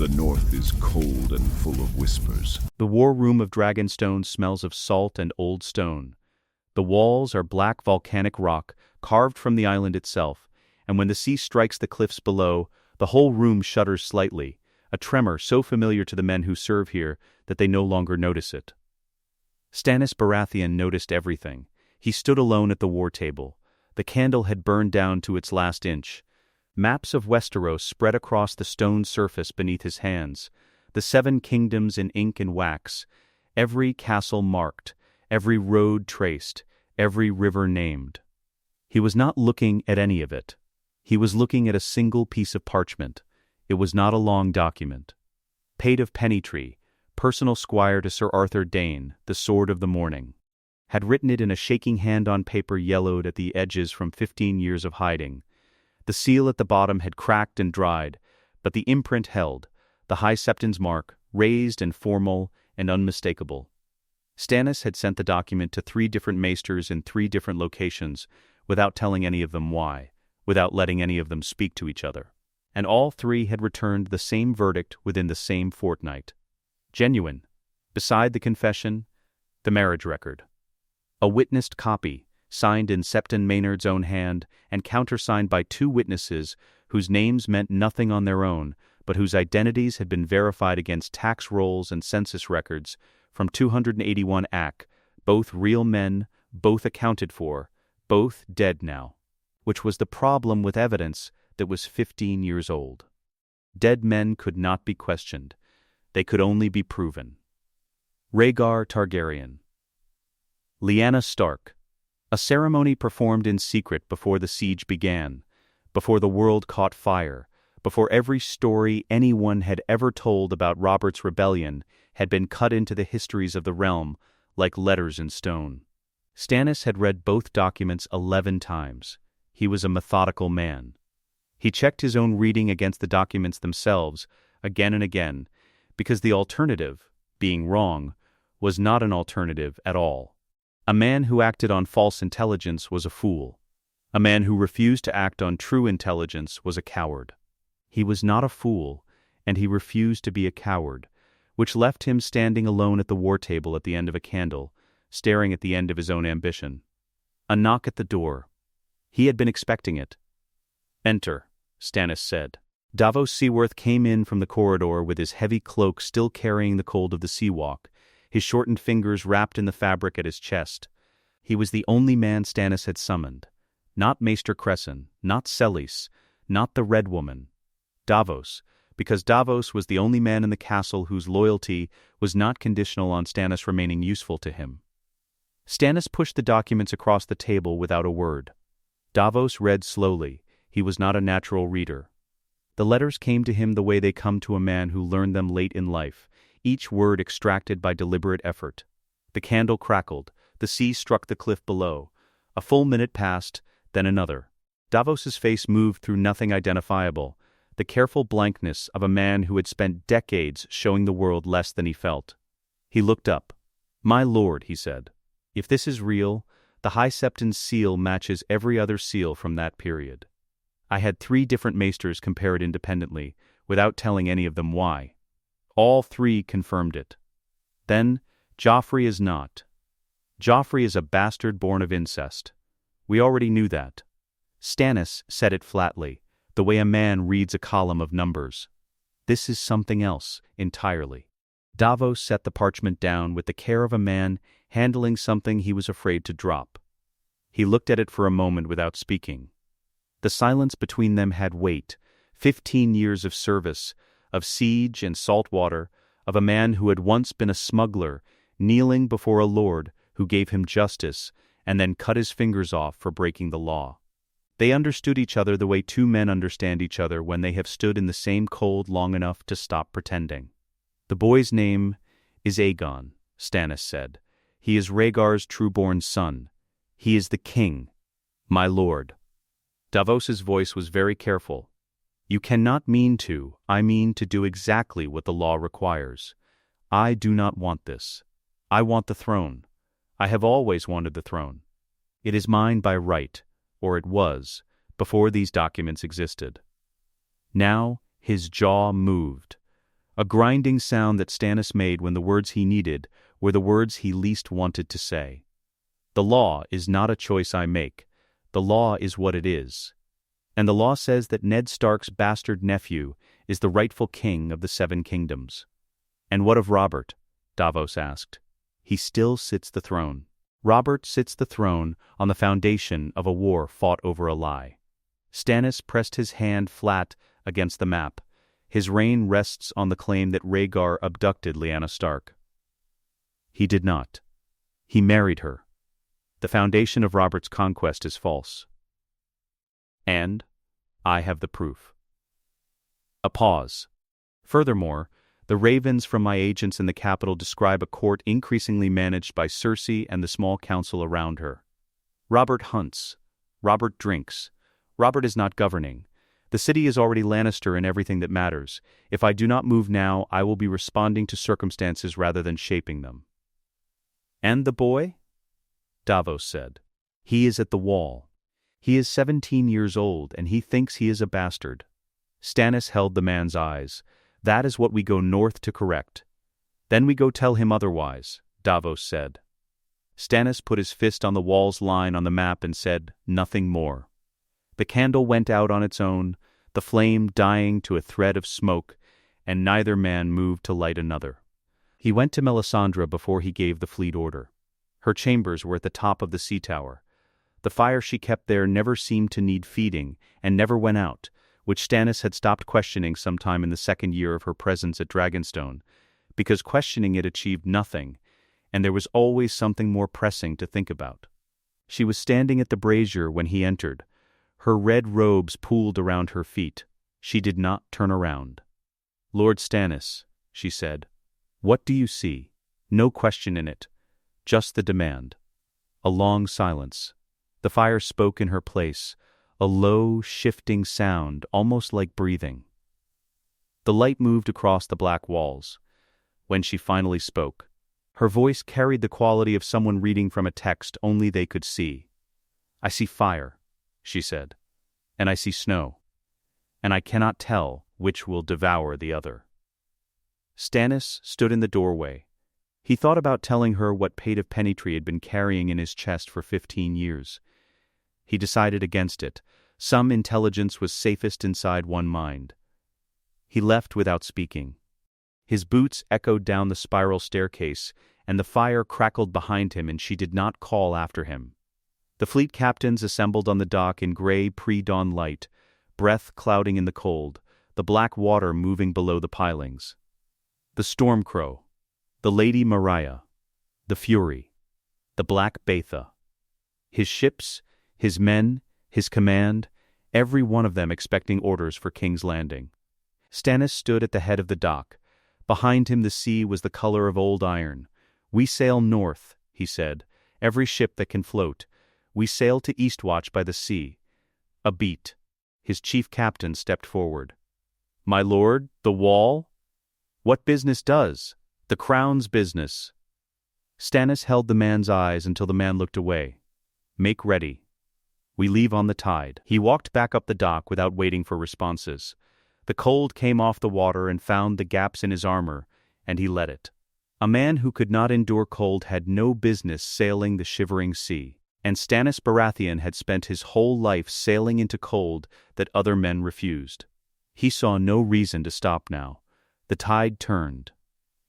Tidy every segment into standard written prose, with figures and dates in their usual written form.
The north is cold and full of whispers. The war room of Dragonstone smells of salt and old stone. The walls are black volcanic rock, carved from the island itself, and when the sea strikes the cliffs below, the whole room shudders slightly, a tremor so familiar to the men who serve here that they no longer notice it. Stannis Baratheon noticed everything. He stood alone at the war table. The candle had burned down to its last inch. Maps of Westeros spread across the stone surface beneath his hands, the 7 kingdoms in ink and wax, every castle marked, every road traced, every river named. He was not looking at any of it. He was looking at a single piece of parchment. It was not a long document. Pate of Pennytree, personal squire to Sir Arthur Dane, the Sword of the Morning, had written it in a shaking hand on paper yellowed at the edges from 15 years of hiding. The seal at the bottom had cracked and dried, but the imprint held, the High Septon's mark, raised and formal and unmistakable. Stannis had sent the document to 3 different maesters in 3 different locations, without telling any of them why, without letting any of them speak to each other. And all 3 had returned the same verdict within the same fortnight. Genuine. Beside the confession, the marriage record. A witnessed copy, signed in Septon Maynard's own hand and countersigned by 2 witnesses whose names meant nothing on their own, but whose identities had been verified against tax rolls and census records from 281 AC, both real men, both accounted for, both dead now, which was the problem with evidence that was 15 years old. Dead men could not be questioned. They could only be proven. Rhaegar Targaryen. Lyanna Stark. A ceremony performed in secret before the siege began, before the world caught fire, before every story anyone had ever told about Robert's rebellion had been cut into the histories of the realm like letters in stone. Stannis had read both documents 11 times. He was a methodical man. He checked his own reading against the documents themselves again and again, because the alternative, being wrong, was not an alternative at all. A man who acted on false intelligence was a fool. A man who refused to act on true intelligence was a coward. He was not a fool, and he refused to be a coward, which left him standing alone at the war table at the end of a candle, staring at the end of his own ambition. A knock at the door. He had been expecting it. "Enter," Stannis said. Davos Seaworth came in from the corridor with his heavy cloak still carrying the cold of the sea walk, his shortened fingers wrapped in the fabric at his chest. He was the only man Stannis had summoned. Not Maester Cresson, not Celis, not the Red Woman. Davos, because Davos was the only man in the castle whose loyalty was not conditional on Stannis remaining useful to him. Stannis pushed the documents across the table without a word. Davos read slowly. He was not a natural reader. The letters came to him the way they come to a man who learned them late in life, each word extracted by deliberate effort. The candle crackled. The sea struck the cliff below. A full minute passed, then another. Davos's face moved through nothing identifiable, the careful blankness of a man who had spent decades showing the world less than he felt. He looked up. "My lord," he said, "if this is real, the High Septon's seal matches every other seal from that period. I had 3 different maesters compare it independently, without telling any of them why. All 3 confirmed it. Then, Joffrey is not. Joffrey is a bastard born of incest. We already knew that." Stannis said it flatly, the way a man reads a column of numbers. "This is something else, entirely." Davos set the parchment down with the care of a man handling something he was afraid to drop. He looked at it for a moment without speaking. The silence between them had weight, 15 years of service, of siege and salt water, of a man who had once been a smuggler, kneeling before a lord who gave him justice and then cut his fingers off for breaking the law. They understood each other the way 2 men understand each other when they have stood in the same cold long enough to stop pretending. "The boy's name is Aegon," Stannis said. "He is Rhaegar's true-born son. He is the king, my lord." Davos's voice was very careful. "You cannot mean to. I mean to do exactly what the law requires. I do not want this. I want the throne. I have always wanted the throne. It is mine by right, or it was, before these documents existed." Now his jaw moved. A grinding sound that Stannis made when the words he needed were the words he least wanted to say. The law is not a choice I make. The law is what it is. And the law says that Ned Stark's bastard nephew is the rightful king of the Seven Kingdoms. And what of Robert? Davos asked. He still sits the throne. Robert sits the throne on the foundation of a war fought over a lie. Stannis pressed his hand flat against the map. His reign rests on the claim that Rhaegar abducted Lyanna Stark. He did not. He married her. The foundation of Robert's conquest is false. And I have the proof. A pause. Furthermore, the ravens from my agents in the capital describe a court increasingly managed by Cersei and the small council around her. Robert hunts. Robert drinks. Robert is not governing. The city is already Lannister in everything that matters. If I do not move now, I will be responding to circumstances rather than shaping them. And the boy? Davos said. He is at the wall. He is 17 years old, and he thinks he is a bastard. Stannis held the man's eyes. That is what we go north to correct. Then we go tell him otherwise, Davos said. Stannis put his fist on the wall's line on the map and said, nothing more. The candle went out on its own, the flame dying to a thread of smoke, and neither man moved to light another. He went to Melisandre before he gave the fleet order. Her chambers were at the top of the sea tower. The fire she kept there never seemed to need feeding, and never went out, which Stannis had stopped questioning sometime in the second year of her presence at Dragonstone, because questioning it achieved nothing, and there was always something more pressing to think about. She was standing at the brazier when he entered. Her red robes pooled around her feet. She did not turn around. Lord Stannis, she said, what do you see? No question in it. Just the demand. A long silence. The fire spoke in her place, a low, shifting sound, almost like breathing. The light moved across the black walls. When she finally spoke, her voice carried the quality of someone reading from a text only they could see. I see fire, she said, and I see snow, and I cannot tell which will devour the other. Stannis stood in the doorway. He thought about telling her what Pate of Pennytree had been carrying in his chest for 15 years. He decided against it. Some intelligence was safest inside one mind. He left without speaking. His boots echoed down the spiral staircase, and the fire crackled behind him, and she did not call after him. The fleet captains assembled on the dock in gray pre-dawn light, breath clouding in the cold, the black water moving below the pilings. The Stormcrow, the Lady Mariah, the Fury, the Black Betha. His ships, his men, his command, every one of them expecting orders for King's Landing. Stannis stood at the head of the dock. Behind him the sea was the color of old iron. We sail north, he said, every ship that can float. We sail to Eastwatch by the sea. A beat. His chief captain stepped forward. My lord, the wall? What business does? The crown's business. Stannis held the man's eyes until the man looked away. Make ready. We leave on the tide. He walked back up the dock without waiting for responses. The cold came off the water and found the gaps in his armor, and he let it. A man who could not endure cold had no business sailing the shivering sea, and Stannis Baratheon had spent his whole life sailing into cold that other men refused. He saw no reason to stop now. The tide turned.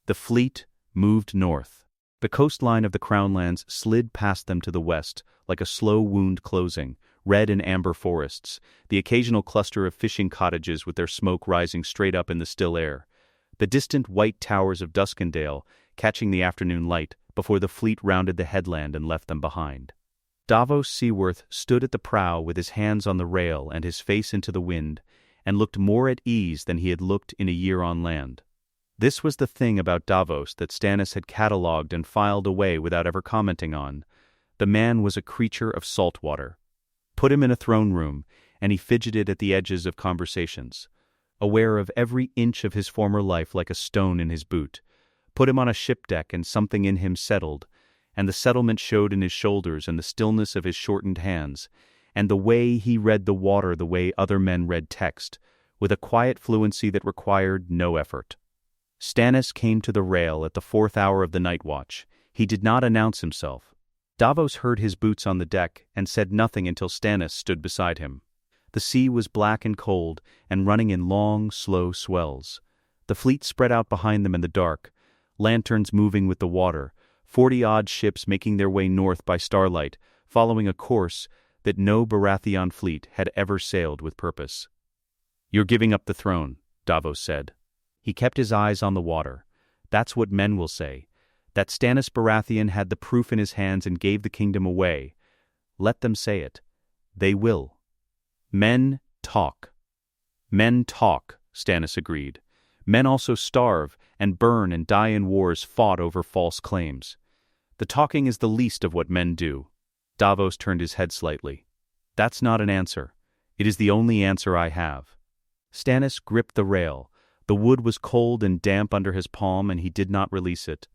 The fleet moved north. The coastline of the Crownlands slid past them to the west, like a slow wound closing, red and amber forests, the occasional cluster of fishing cottages with their smoke rising straight up in the still air, the distant white towers of Duskendale catching the afternoon light before the fleet rounded the headland and left them behind. Davos Seaworth stood at the prow with his hands on the rail and his face into the wind, and looked more at ease than he had looked in a year on land. This was the thing about Davos that Stannis had catalogued and filed away without ever commenting on. The man was a creature of salt water. Put him in a throne room, and he fidgeted at the edges of conversations, aware of every inch of his former life like a stone in his boot. Put him on a ship deck, and something in him settled, and the settlement showed in his shoulders and the stillness of his shortened hands, and the way he read the water the way other men read text, with a quiet fluency that required no effort. Stannis came to the rail at the 4th hour of the night watch. He did not announce himself. Davos heard his boots on the deck and said nothing until Stannis stood beside him. The sea was black and cold and running in long, slow swells. The fleet spread out behind them in the dark, lanterns moving with the water, 40-odd ships making their way north by starlight, following a course that no Baratheon fleet had ever sailed with purpose. "You're giving up the throne," Davos said. He kept his eyes on the water. "That's what men will say. That Stannis Baratheon had the proof in his hands and gave the kingdom away. Let them say it. They will." "Men talk." "Men talk," Stannis agreed. "Men also starve and burn and die in wars fought over false claims. The talking is the least of what men do." Davos turned his head slightly. "That's not an answer. It is the only answer I have." Stannis gripped the rail. The wood was cold and damp under his palm, and he did not release it.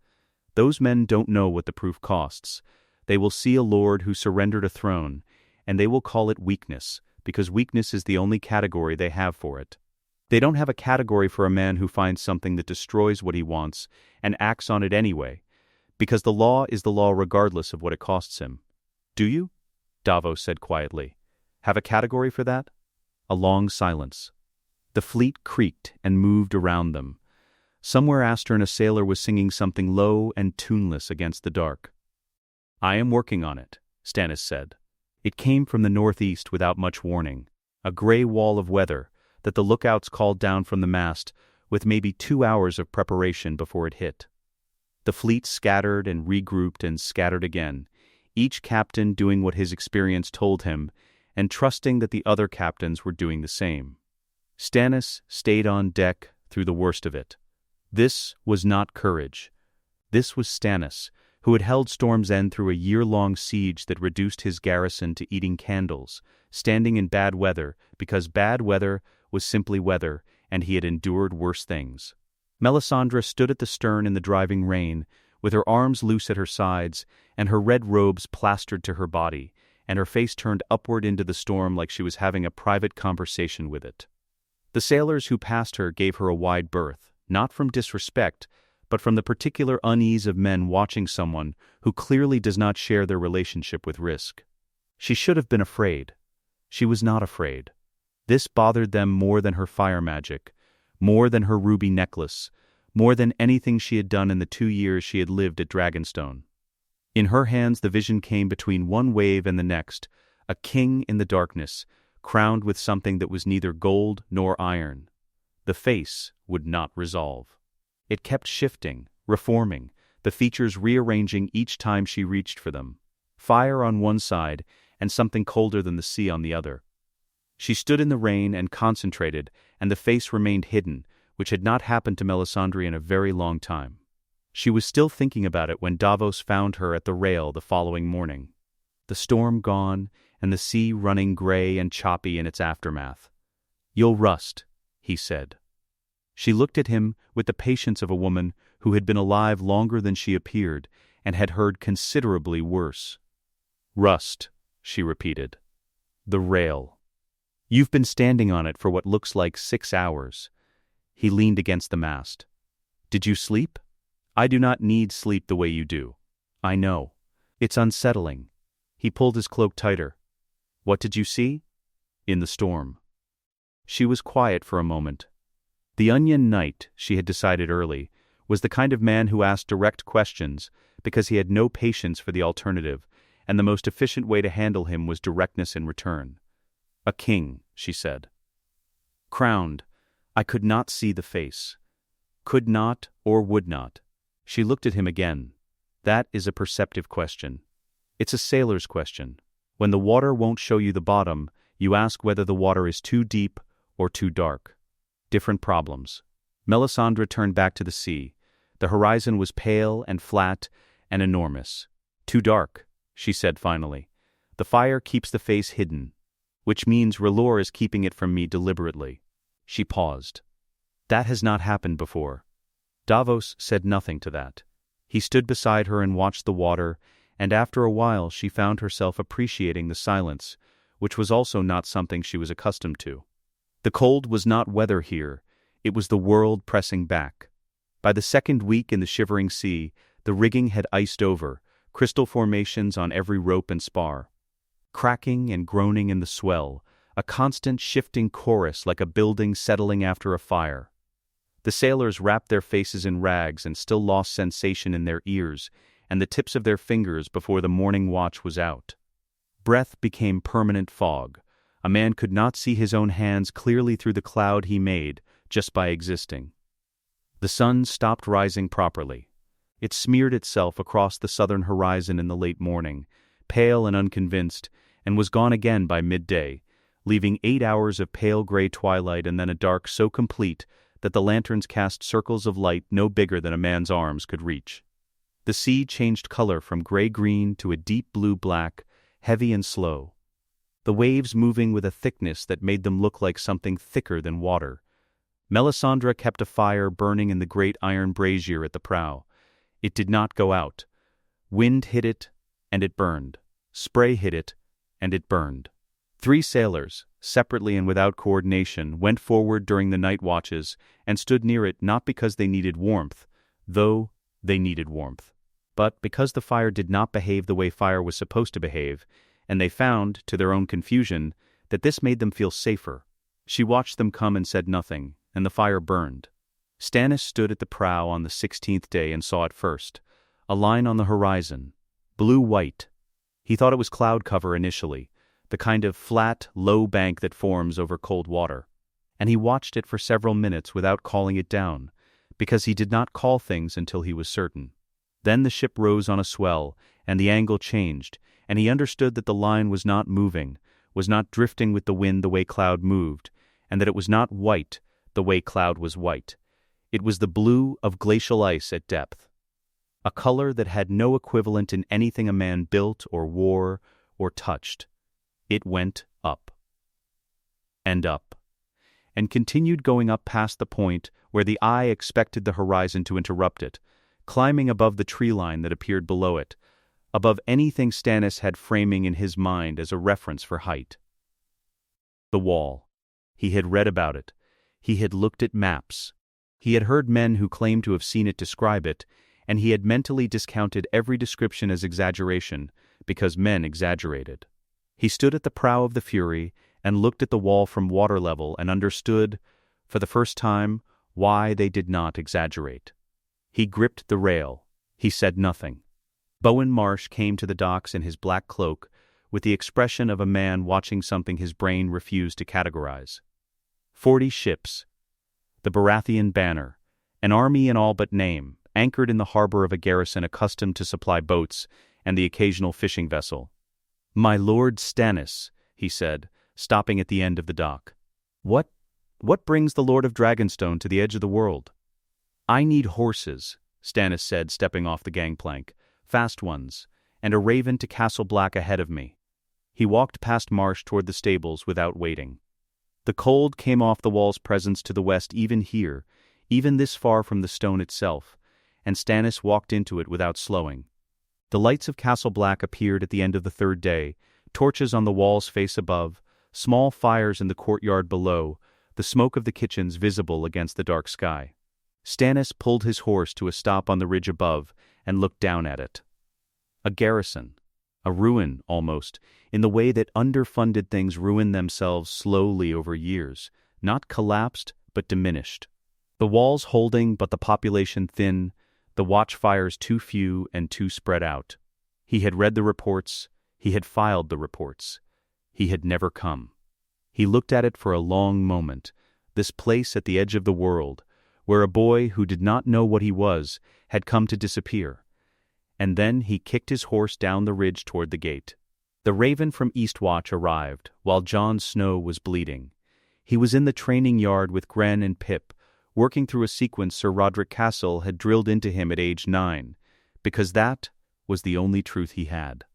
Those men don't know what the proof costs. They will see a lord who surrendered a throne, and they will call it weakness, because weakness is the only category they have for it. They don't have a category for a man who finds something that destroys what he wants and acts on it anyway, because the law is the law regardless of what it costs him. "Do you?" Davos said quietly. "Have a category for that?" A long silence. The fleet creaked and moved around them. Somewhere astern a sailor was singing something low and tuneless against the dark. "I am working on it," Stannis said. It came from the northeast without much warning, a gray wall of weather that the lookouts called down from the mast with maybe 2 hours of preparation before it hit. The fleet scattered and regrouped and scattered again, each captain doing what his experience told him and trusting that the other captains were doing the same. Stannis stayed on deck through the worst of it. This was not courage. This was Stannis, who had held Storm's End through a year-long siege that reduced his garrison to eating candles, standing in bad weather because bad weather was simply weather, and he had endured worse things. Melisandre stood at the stern in the driving rain, with her arms loose at her sides, and her red robes plastered to her body, and her face turned upward into the storm like she was having a private conversation with it. The sailors who passed her gave her a wide berth, not from disrespect, but from the particular unease of men watching someone who clearly does not share their relationship with risk. She should have been afraid. She was not afraid. This bothered them more than her fire magic, more than her ruby necklace, more than anything she had done in the 2 years she had lived at Dragonstone. In her hands the vision came between one wave and the next, a king in the darkness, crowned with something that was neither gold nor iron. The face would not resolve. It kept shifting, reforming, the features rearranging each time she reached for them. Fire on one side and something colder than the sea on the other. She stood in the rain and concentrated, and the face remained hidden, which had not happened to Melisandre in a very long time. She was still thinking about it when Davos found her at the rail the following morning. The storm gone, and the sea running gray and choppy in its aftermath. "You'll rust," he said. She looked at him with the patience of a woman who had been alive longer than she appeared and had heard considerably worse. "Rust," she repeated. "The rail. You've been standing on it for what looks like 6 hours." He leaned against the mast. "Did you sleep? I do not need sleep the way you do. I know. It's unsettling." He pulled his cloak tighter. "What did you see?" "In the storm." She was quiet for a moment. The Onion Knight, she had decided early, was the kind of man who asked direct questions because he had no patience for the alternative, and the most efficient way to handle him was directness in return. "A king," she said. "Crowned. I could not see the face. Could not or would not." She looked at him again. "That is a perceptive question. It's a sailor's question. When the water won't show you the bottom, you ask whether the water is too deep or too dark. Different problems." Melisandre turned back to the sea. The horizon was pale and flat and enormous. "Too dark," she said finally. "The fire keeps the face hidden, which means R'hllor is keeping it from me deliberately." She paused. "That has not happened before." Davos said nothing to that. He stood beside her and watched the water, and after a while she found herself appreciating the silence, which was also not something she was accustomed to. The cold was not weather here, it was the world pressing back. By the second week in the shivering sea, the rigging had iced over, crystal formations on every rope and spar. Cracking and groaning in the swell, a constant shifting chorus like a building settling after a fire. The sailors wrapped their faces in rags and still lost sensation in their ears and the tips of their fingers before the morning watch was out. Breath became permanent fog. A man could not see his own hands clearly through the cloud he made just by existing. The sun stopped rising properly. It smeared itself across the southern horizon in the late morning, pale and unconvinced, and was gone again by midday, leaving 8 hours of pale gray twilight and then a dark so complete that the lanterns cast circles of light no bigger than a man's arms could reach. The sea changed color from gray-green to a deep blue-black, heavy and slow, the waves moving with a thickness that made them look like something thicker than water. Melisandre kept a fire burning in the great iron brazier at the prow. It did not go out. Wind hit it, and it burned. Spray hit it, and it burned. 3 sailors, separately and without coordination, went forward during the night watches and stood near it not because they needed warmth, though they needed warmth, but because the fire did not behave the way fire was supposed to behave, and they found, to their own confusion, that this made them feel safer. She watched them come and said nothing, and the fire burned. Stannis stood at the prow on the 16th day and saw it first, a line on the horizon, blue-white. He thought it was cloud cover initially, the kind of flat, low bank that forms over cold water, and he watched it for several minutes without calling it down, because he did not call things until he was certain. Then the ship rose on a swell, and the angle changed, and he understood that the line was not moving, was not drifting with the wind the way cloud moved, and that it was not white the way cloud was white. It was the blue of glacial ice at depth, a color that had no equivalent in anything a man built or wore or touched. It went up, and continued going up past the point where the eye expected the horizon to interrupt it, climbing above the tree line that appeared below it, above anything Stannis had framing in his mind as a reference for height. The wall. He had read about it. He had looked at maps. He had heard men who claimed to have seen it describe it, and he had mentally discounted every description as exaggeration, because men exaggerated. He stood at the prow of the Fury and looked at the wall from water level and understood, for the first time, why they did not exaggerate. He gripped the rail. He said nothing. Bowen Marsh came to the docks in his black cloak, with the expression of a man watching something his brain refused to categorize. 40 ships. The Baratheon banner. An army in all but name, anchored in the harbor of a garrison accustomed to supply boats and the occasional fishing vessel. "My lord Stannis," he said, stopping at the end of the dock. What brings the Lord of Dragonstone to the edge of the world?" "I need horses," Stannis said, stepping off the gangplank. "Fast ones, and a raven to Castle Black ahead of me." He walked past Marsh toward the stables without waiting. The cold came off the wall's presence to the west even here, even this far from the stone itself, and Stannis walked into it without slowing. The lights of Castle Black appeared at the end of the 3rd day, torches on the wall's face above, small fires in the courtyard below, the smoke of the kitchens visible against the dark sky. Stannis pulled his horse to a stop on the ridge above and looked down at it. A garrison, a ruin almost, in the way that underfunded things ruin themselves slowly over years, not collapsed but diminished. The walls holding but the population thin, the watchfires too few and too spread out. He had read the reports, he had filed the reports. He had never come. He looked at it for a long moment, this place at the edge of the world, where a boy who did not know what he was had come to disappear. And then he kicked his horse down the ridge toward the gate. The raven from Eastwatch arrived, while Jon Snow was bleeding. He was in the training yard with Gren and Pip, working through a sequence Sir Roderick Castle had drilled into him at age 9, because that was the only truth he had.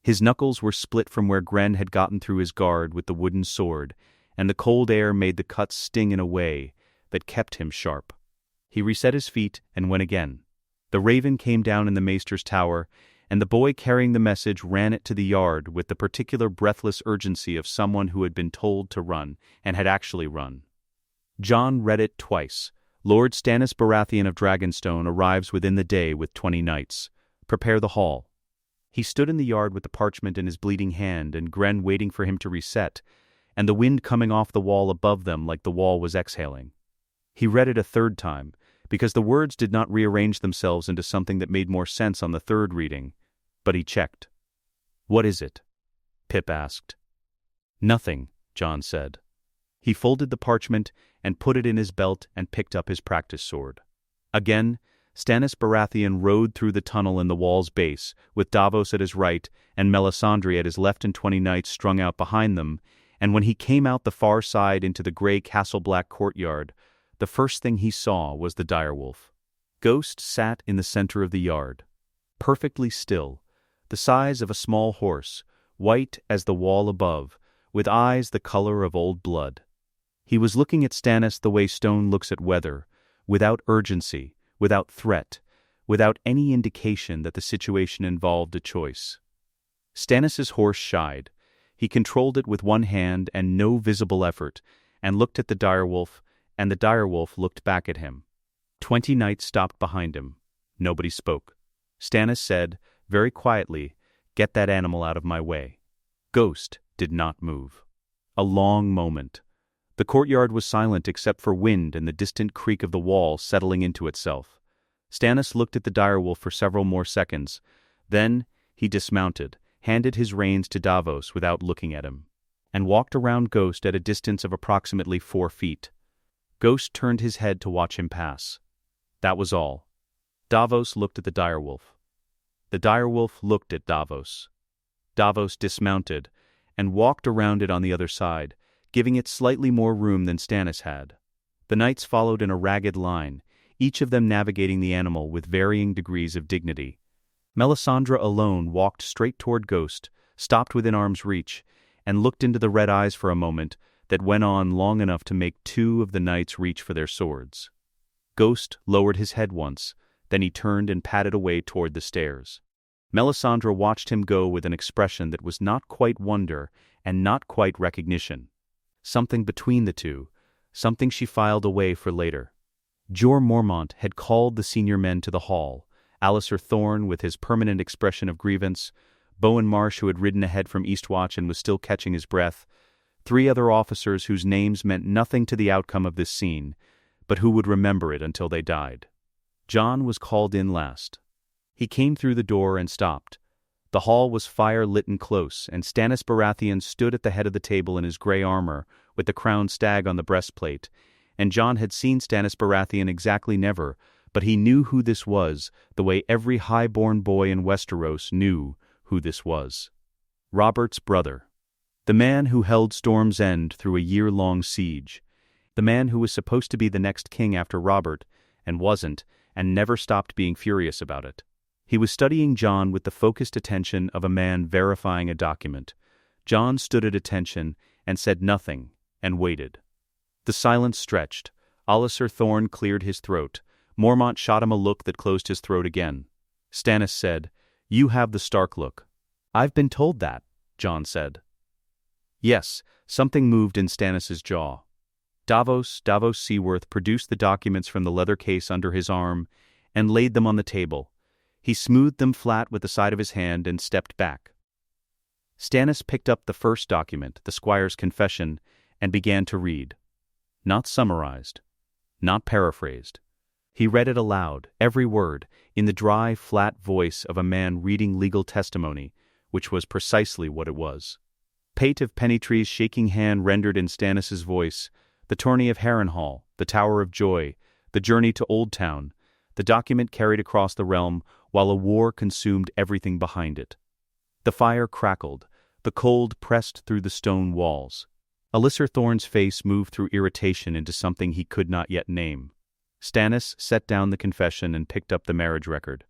His knuckles were split from where Gren had gotten through his guard with the wooden sword, and the cold air made the cuts sting in a way that kept him sharp. He reset his feet and went again. The raven came down in the maester's tower, and the boy carrying the message ran it to the yard with the particular breathless urgency of someone who had been told to run and had actually run. Jon read it twice, Lord Stannis Baratheon of Dragonstone arrives within the day with 20 knights. Prepare the hall. He stood in the yard with the parchment in his bleeding hand and Gren waiting for him to reset, and the wind coming off the wall above them like the wall was exhaling. He read it a third time, because the words did not rearrange themselves into something that made more sense on the third reading, but he checked. "What is it?" Pip asked. "Nothing," Jon said. He folded the parchment and put it in his belt and picked up his practice sword. Again, Stannis Baratheon rode through the tunnel in the wall's base, with Davos at his right and Melisandre at his left and 20 knights strung out behind them, and when he came out the far side into the grey castle-black courtyard, the first thing he saw was the direwolf. Ghost sat in the center of the yard, perfectly still, the size of a small horse, white as the wall above, with eyes the color of old blood. He was looking at Stannis the way stone looks at weather, without urgency, without threat, without any indication that the situation involved a choice. Stannis's horse shied. He controlled it with one hand and no visible effort, and looked at the direwolf, and the direwolf looked back at him. 20 knights stopped behind him. Nobody spoke. Stannis said, very quietly, "Get that animal out of my way." Ghost did not move. A long moment. The courtyard was silent except for wind and the distant creak of the wall settling into itself. Stannis looked at the direwolf for several more seconds. Then he dismounted, handed his reins to Davos without looking at him, and walked around Ghost at a distance of approximately 4 feet. Ghost turned his head to watch him pass. That was all. Davos looked at the direwolf. The direwolf looked at Davos. Davos dismounted and walked around it on the other side, giving it slightly more room than Stannis had. The knights followed in a ragged line, each of them navigating the animal with varying degrees of dignity. Melisandre alone walked straight toward Ghost, stopped within arm's reach, and looked into the red eyes for a moment that went on long enough to make 2 of the knights reach for their swords. Ghost lowered his head once, then he turned and padded away toward the stairs. Melisandre watched him go with an expression that was not quite wonder and not quite recognition. Something between the two, something she filed away for later. Jorah Mormont had called the senior men to the hall, Alliser Thorne with his permanent expression of grievance, Bowen Marsh who had ridden ahead from Eastwatch and was still catching his breath, 3 other officers whose names meant nothing to the outcome of this scene, but who would remember it until they died. Jon was called in last. He came through the door and stopped. The hall was fire-lit and close, and Stannis Baratheon stood at the head of the table in his grey armor, with the crowned stag on the breastplate, and Jon had seen Stannis Baratheon exactly never, but he knew who this was, the way every high-born boy in Westeros knew who this was. Robert's brother. The man who held Storm's End through a year-long siege. The man who was supposed to be the next king after Robert, and wasn't, and never stopped being furious about it. He was studying Jon with the focused attention of a man verifying a document. Jon stood at attention and said nothing, and waited. The silence stretched. Alliser Thorne cleared his throat. Mormont shot him a look that closed his throat again. Stannis said, "You have the Stark look." "I've been told that," Jon said. Yes, something moved in Stannis's jaw. Davos Seaworth produced the documents from the leather case under his arm and laid them on the table. He smoothed them flat with the side of his hand and stepped back. Stannis picked up the first document, the squire's confession, and began to read. Not summarized, not paraphrased. He read it aloud, every word, in the dry, flat voice of a man reading legal testimony, which was precisely what it was. Pate of Pennytree's shaking hand rendered in Stannis's voice, the tourney of Harrenhal, the Tower of Joy, the journey to Old Town. The document carried across the realm while a war consumed everything behind it. The fire crackled, the cold pressed through the stone walls. Alliser Thorne's face moved through irritation into something he could not yet name. Stannis set down the confession and picked up the marriage record.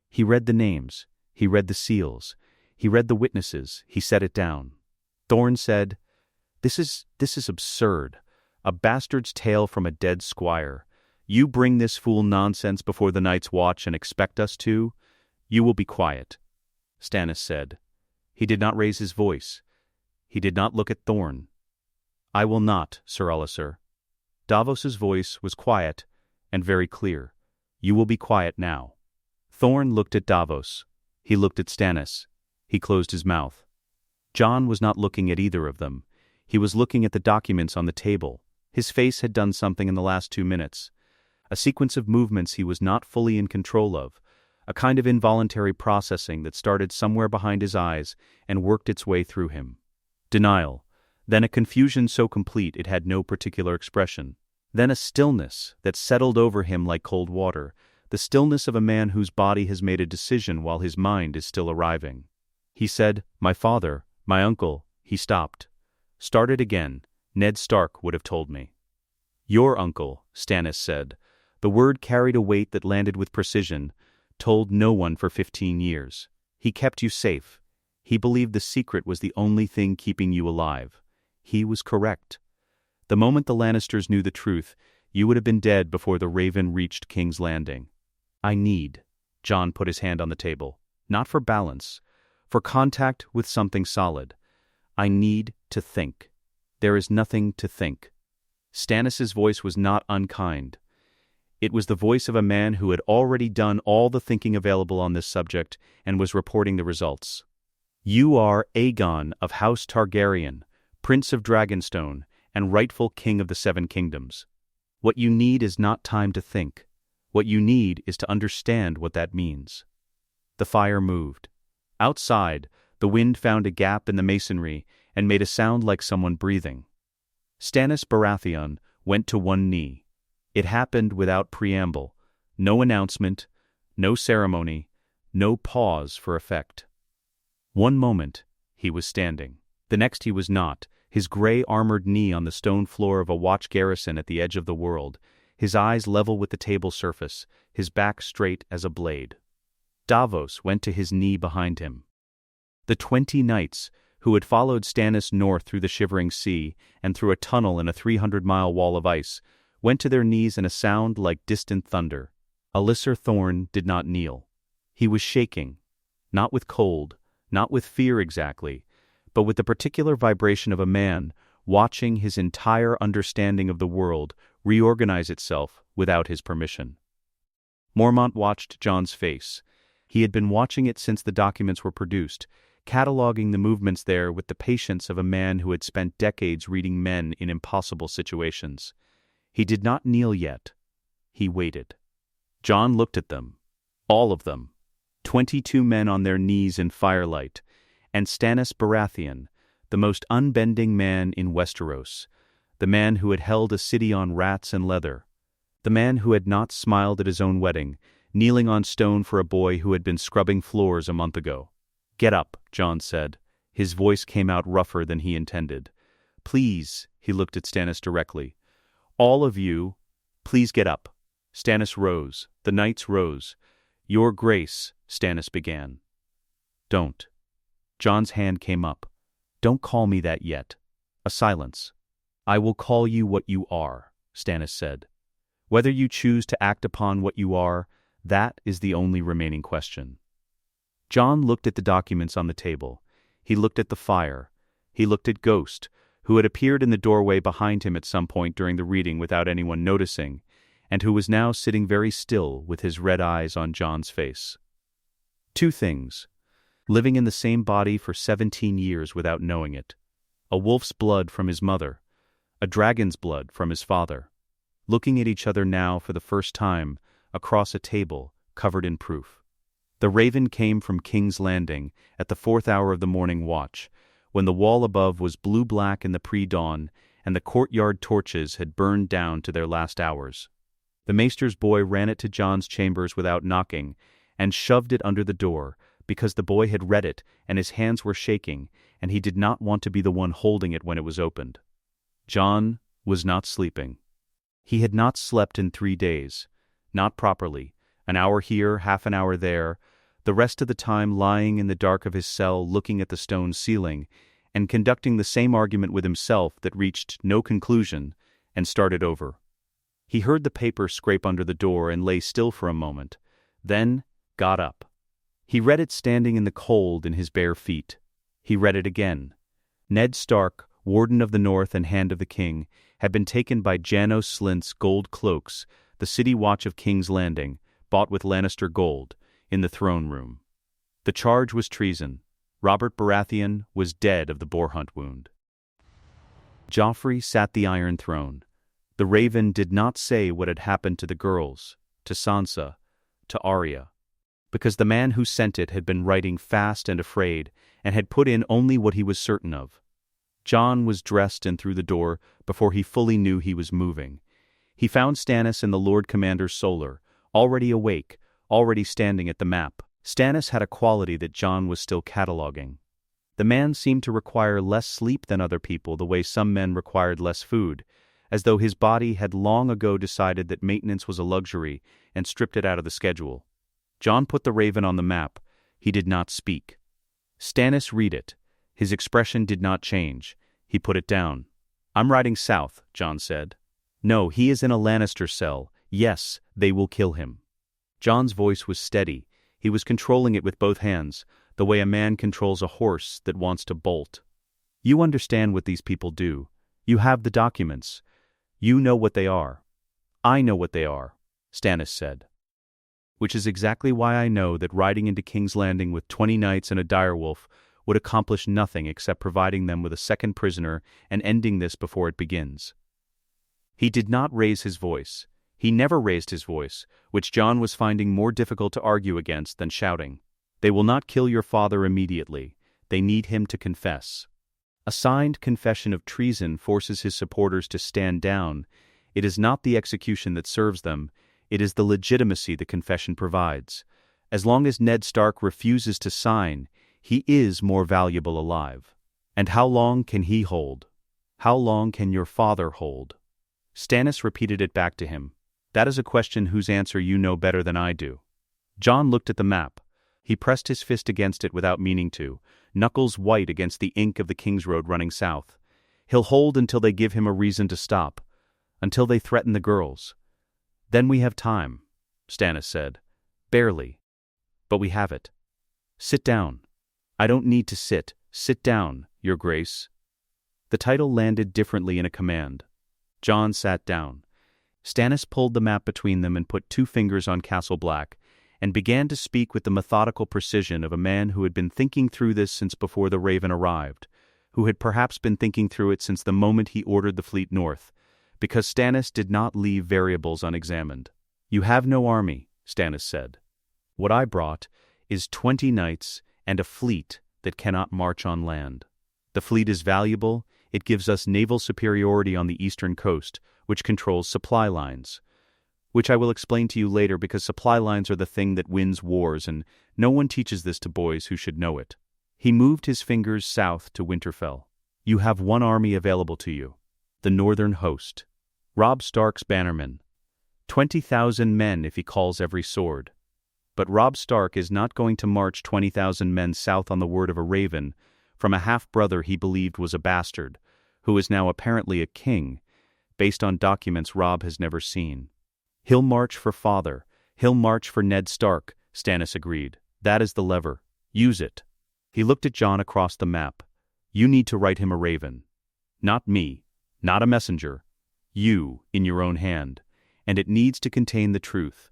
He read the names, he read the seals, he read the witnesses, he set it down. Thorne said, This is absurd. A bastard's tale from a dead squire. You bring this fool nonsense before the Night's Watch and expect us to? You will be quiet, Stannis said. He did not raise his voice. He did not look at Thorne. I will not, Sir Alliser. Davos's voice was quiet, and very clear. You will be quiet now. Thorne looked at Davos. He looked at Stannis. He closed his mouth. Jon was not looking at either of them. He was looking at the documents on the table. His face had done something in the last 2 minutes. A sequence of movements he was not fully in control of. A kind of involuntary processing that started somewhere behind his eyes and worked its way through him. Denial. Then a confusion so complete it had no particular expression. Then a stillness that settled over him like cold water, the stillness of a man whose body has made a decision while his mind is still arriving. He said, "My father, my uncle." He stopped. "Start it again. Ned Stark would have told me." "Your uncle," Stannis said. The word carried a weight that landed with precision. "Told no one for 15 years. He kept you safe. He believed the secret was the only thing keeping you alive." He was correct. The moment the Lannisters knew the truth, you would have been dead before the Raven reached King's Landing. Jon put his hand on the table. "Not for balance. For contact with something solid. I need to think. There is nothing to think." Stannis's voice was not unkind. It was the voice of a man who had already done all the thinking available on this subject and was reporting the results. "You are Aegon of House Targaryen, Prince of Dragonstone, and rightful King of the Seven Kingdoms. What you need is not time to think. What you need is to understand what that means." The fire moved. Outside, the wind found a gap in the masonry and made a sound like someone breathing. Stannis Baratheon went to one knee. It happened without preamble, no announcement, no ceremony, no pause for effect. One moment, he was standing. The next he was not, his gray armored knee on the stone floor of a watch garrison at the edge of the world, his eyes level with the table surface, his back straight as a blade. Davos went to his knee behind him. The 20 knights, who had followed Stannis north through the shivering sea and through a tunnel in a 300-mile wall of ice, went to their knees in a sound like distant thunder. Alliser Thorne did not kneel. He was shaking, not with cold, not with fear exactly, but with the particular vibration of a man watching his entire understanding of the world reorganize itself without his permission. Mormont watched Jon's face. He had been watching it since the documents were produced, cataloging the movements there with the patience of a man who had spent decades reading men in impossible situations. He did not kneel yet. He waited. Jon looked at them. All of them. 22 men on their knees in firelight, and Stannis Baratheon, the most unbending man in Westeros, the man who had held a city on rats and leather, the man who had not smiled at his own wedding, kneeling on stone for a boy who had been scrubbing floors a month ago. "Get up," Jon said. His voice came out rougher than he intended. "Please," he looked at Stannis directly. "All of you, please get up." Stannis rose. The knights rose. "Your Grace," Stannis began. "Don't." Jon's hand came up. "Don't call me that yet." A silence. "I will call you what you are," Stannis said. "Whether you choose to act upon what you are, that is the only remaining question." Jon looked at the documents on the table. He looked at the fire. He looked at Ghost, who had appeared in the doorway behind him at some point during the reading without anyone noticing, and who was now sitting very still with his red eyes on Jon's face. 2 things. Living in the same body for 17 years without knowing it. A wolf's blood from his mother. A dragon's blood from his father. Looking at each other now for the first time, across a table, covered in proof. The Raven came from King's Landing at the 4th hour of the morning watch, when the wall above was blue-black in the pre-dawn and the courtyard torches had burned down to their last hours. The maester's boy ran it to Jon's chambers without knocking and shoved it under the door because the boy had read it and his hands were shaking and he did not want to be the one holding it when it was opened. Jon was not sleeping. He had not slept in 3 days, not properly, an hour here, half an hour there, the rest of the time lying in the dark of his cell looking at the stone ceiling and conducting the same argument with himself that reached no conclusion and started over. He heard the paper scrape under the door and lay still for a moment, then got up. He read it standing in the cold in his bare feet. He read it again. Ned Stark, Warden of the North and Hand of the King, had been taken by Janos Slynt's gold cloaks, the city watch of King's Landing, bought with Lannister gold, in the throne room. The charge was treason. Robert Baratheon was dead of the boar hunt wound. Joffrey sat the Iron Throne. The Raven did not say what had happened to the girls, to Sansa, to Arya, because the man who sent it had been writing fast and afraid, and had put in only what he was certain of. Jon was dressed and through the door before he fully knew he was moving. He found Stannis and the Lord Commander Solar, already awake, already standing at the map. Stannis had a quality that Jon was still cataloging. The man seemed to require less sleep than other people, the way some men required less food, as though his body had long ago decided that maintenance was a luxury and stripped it out of the schedule. Jon put the Raven on the map. He did not speak. Stannis read it. His expression did not change. He put it down. "I'm riding south," Jon said. "No, he is in a Lannister cell. Yes, they will kill him." Jon's voice was steady. He was controlling it with both hands, the way a man controls a horse that wants to bolt. "You understand what these people do. You have the documents. You know what they are." "I know what they are," Stannis said. "Which is exactly why I know that riding into King's Landing with 20 knights and a direwolf would accomplish nothing except providing them with a second prisoner and ending this before it begins." He did not raise his voice. He never raised his voice, which Jon was finding more difficult to argue against than shouting. "They will not kill your father immediately. They need him to confess." A signed confession of treason forces his supporters to stand down. It is not the execution that serves them. It is the legitimacy the confession provides. As long as Ned Stark refuses to sign, he is more valuable alive. And how long can he hold? How long can your father hold? Stannis repeated it back to him. "That is a question whose answer you know better than I do." Jon looked at the map. He pressed his fist against it without meaning to, knuckles white against the ink of the King's Road running south. "He'll hold until they give him a reason to stop. Until they threaten the girls. Then we have time," Stannis said. "Barely. But we have it. Sit down." "I don't need to sit. Sit down, Your Grace." The title landed differently in a command. Jon sat down. Stannis pulled the map between them and put 2 fingers on Castle Black, and began to speak with the methodical precision of a man who had been thinking through this since before the Raven arrived, who had perhaps been thinking through it since the moment he ordered the fleet north, because Stannis did not leave variables unexamined. "You have no army," Stannis said. "What I brought is 20 knights and a fleet that cannot march on land. The fleet is valuable. It gives us naval superiority on the eastern coast, which controls supply lines. Which I will explain to you later, because supply lines are the thing that wins wars, and no one teaches this to boys who should know it." He moved his fingers south to Winterfell. "You have 1 army available to you. The northern host. Robb Stark's bannermen. 20,000 men if he calls every sword. But Robb Stark is not going to march 20,000 men south on the word of a raven from a half-brother he believed was a bastard, who is now apparently a king, based on documents Robb has never seen. He'll march for father. He'll march for Ned Stark," Stannis agreed. "That is the lever. Use it." He looked at Jon across the map. "You need to write him a raven. Not me. Not a messenger. You, in your own hand. And it needs to contain the truth.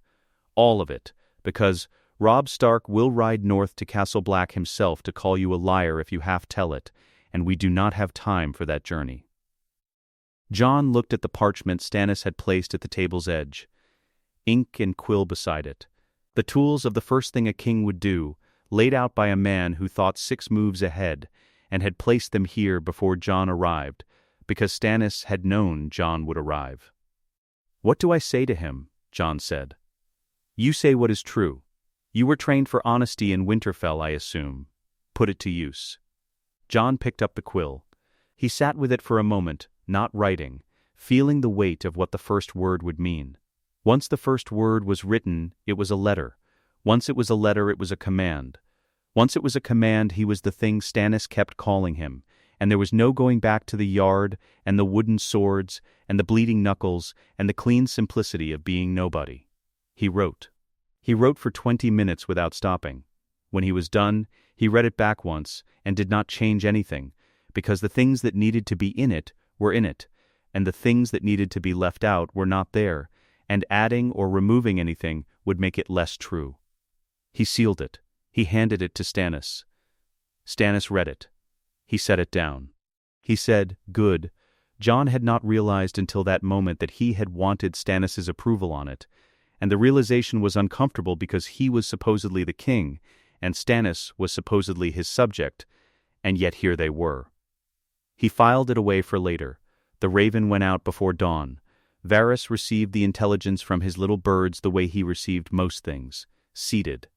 All of it. Because Robb Stark will ride north to Castle Black himself to call you a liar if you half-tell it, and we do not have time for that journey." Jon looked at the parchment Stannis had placed at the table's edge. Ink and quill beside it. The tools of the first thing a king would do, laid out by a man who thought 6 moves ahead, and had placed them here before Jon arrived, because Stannis had known Jon would arrive. "What do I say to him?" Jon said. "You say what is true. You were trained for honesty in Winterfell, I assume. Put it to use." Jon picked up the quill. He sat with it for a moment, not writing, feeling the weight of what the first word would mean. Once the first word was written, it was a letter. Once it was a letter, it was a command. Once it was a command, he was the thing Stannis kept calling him, and there was no going back to the yard and the wooden swords and the bleeding knuckles and the clean simplicity of being nobody. He wrote. He wrote for 20 minutes without stopping. When he was done, he read it back once and did not change anything, because the things that needed to be in it were in it, and the things that needed to be left out were not there, and adding or removing anything would make it less true. He sealed it. He handed it to Stannis. Stannis read it. He set it down. He said, "Good." Jon had not realized until that moment that he had wanted Stannis's approval on it, and the realization was uncomfortable because he was supposedly the king, and Stannis was supposedly his subject, and yet here they were. He filed it away for later. The raven went out before dawn. Varys received the intelligence from his little birds the way he received most things, seated,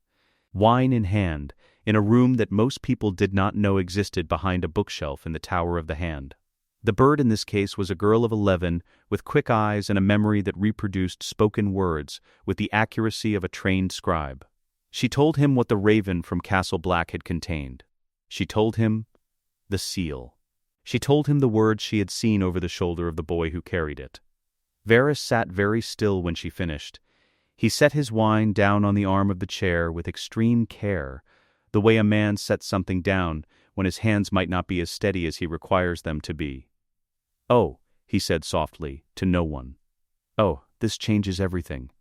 wine in hand, in a room that most people did not know existed behind a bookshelf in the Tower of the Hand. The bird in this case was a girl of 11 with quick eyes and a memory that reproduced spoken words with the accuracy of a trained scribe. She told him what the raven from Castle Black had contained. She told him the seal. She told him the words she had seen over the shoulder of the boy who carried it. Varys sat very still when she finished. He set his wine down on the arm of the chair with extreme care, the way a man sets something down when his hands might not be as steady as he requires them to be. "Oh," he said softly, to no one. "Oh, this changes everything."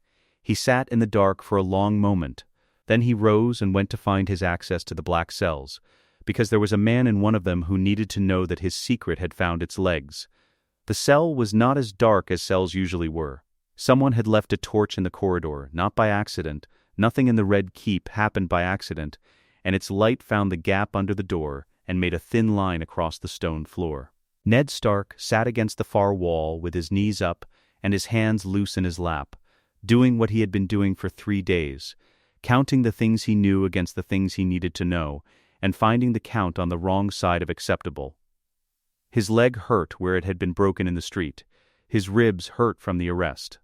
He sat in the dark for a long moment. Then he rose and went to find his access to the black cells, because there was a man in one of them who needed to know that his secret had found its legs. The cell was not as dark as cells usually were. Someone had left a torch in the corridor, not by accident. Nothing in the Red Keep happened by accident, and its light found the gap under the door and made a thin line across the stone floor. Ned Stark sat against the far wall with his knees up and his hands loose in his lap, doing what he had been doing for 3 days, counting the things he knew against the things he needed to know, and finding the count on the wrong side of acceptable. His leg hurt where it had been broken in the street. His ribs hurt from the arrest.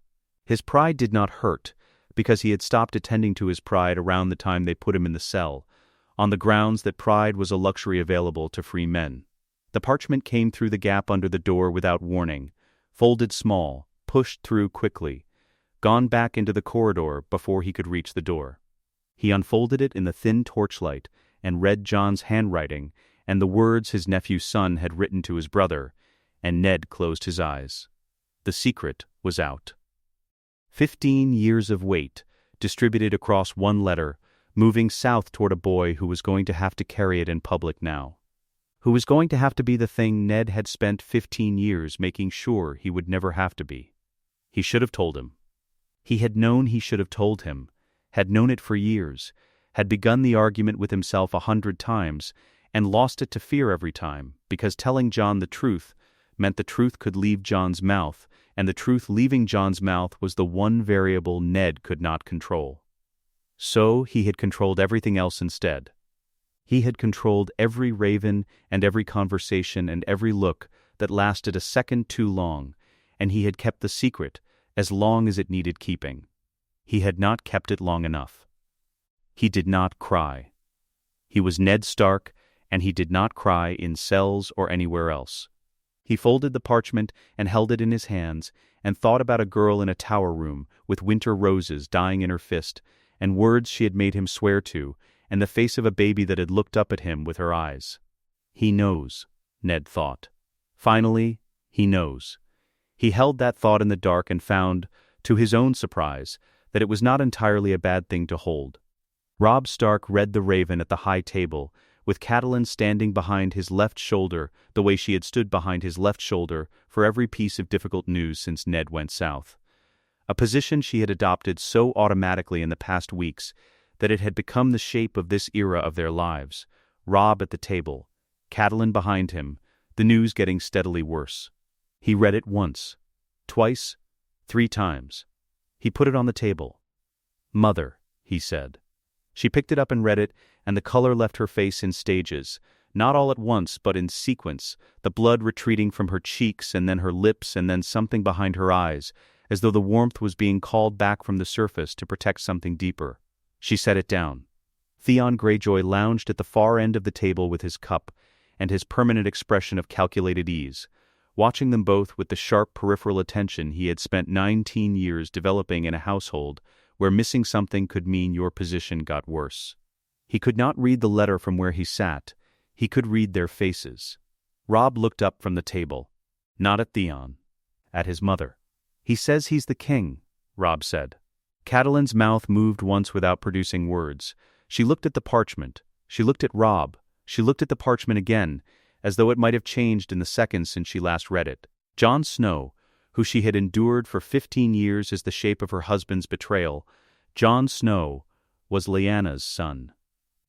His pride did not hurt, because he had stopped attending to his pride around the time they put him in the cell, on the grounds that pride was a luxury available to free men. The parchment came through the gap under the door without warning, folded small, pushed through quickly, gone back into the corridor before he could reach the door. He unfolded it in the thin torchlight and read Jon's handwriting and the words his nephew's son had written to his brother, and Ned closed his eyes. The secret was out. 15 years of weight, distributed across one letter, moving south toward a boy who was going to have to carry it in public now. Who was going to have to be the thing Ned had spent 15 years making sure he would never have to be. He should have told him. He had known he should have told him, had known it for years, had begun the argument with himself 100 times, and lost it to fear every time, because telling Jon the truth meant the truth could leave Jon's mouth, and the truth leaving Jon's mouth was the one variable Ned could not control. So he had controlled everything else instead. He had controlled every raven and every conversation and every look that lasted a second too long, and he had kept the secret as long as it needed keeping. He had not kept it long enough. He did not cry. He was Ned Stark, and he did not cry in cells or anywhere else. He folded the parchment and held it in his hands and thought about a girl in a tower room with winter roses dying in her fist, and words she had made him swear to, and the face of a baby that had looked up at him with her eyes. He knows, Ned thought. Finally, he knows. He held that thought in the dark and found, to his own surprise, that it was not entirely a bad thing to hold. Robb Stark read the raven at the high table, with Catelyn standing behind his left shoulder the way she had stood behind his left shoulder for every piece of difficult news since Ned went south. A position she had adopted so automatically in the past weeks that it had become the shape of this era of their lives. Robb at the table, Catelyn behind him, the news getting steadily worse. He read it once, twice, 3 times. He put it on the table. "Mother," he said. She picked it up and read it, and the color left her face in stages, not all at once but in sequence, the blood retreating from her cheeks and then her lips and then something behind her eyes, as though the warmth was being called back from the surface to protect something deeper. She set it down. Theon Greyjoy lounged at the far end of the table with his cup and his permanent expression of calculated ease, watching them both with the sharp peripheral attention he had spent 19 years developing in a household where missing something could mean your position got worse. He could not read the letter from where he sat. He could read their faces. Robb looked up from the table, not at Theon, at his mother. "He says he's the king," Robb said. Catelyn's mouth moved once without producing words. She looked at the parchment. She looked at Robb. She looked at the parchment again, as though it might have changed in the seconds since she last read it. Jon Snow, who she had endured for 15 years as the shape of her husband's betrayal, Jon Snow was Lyanna's son.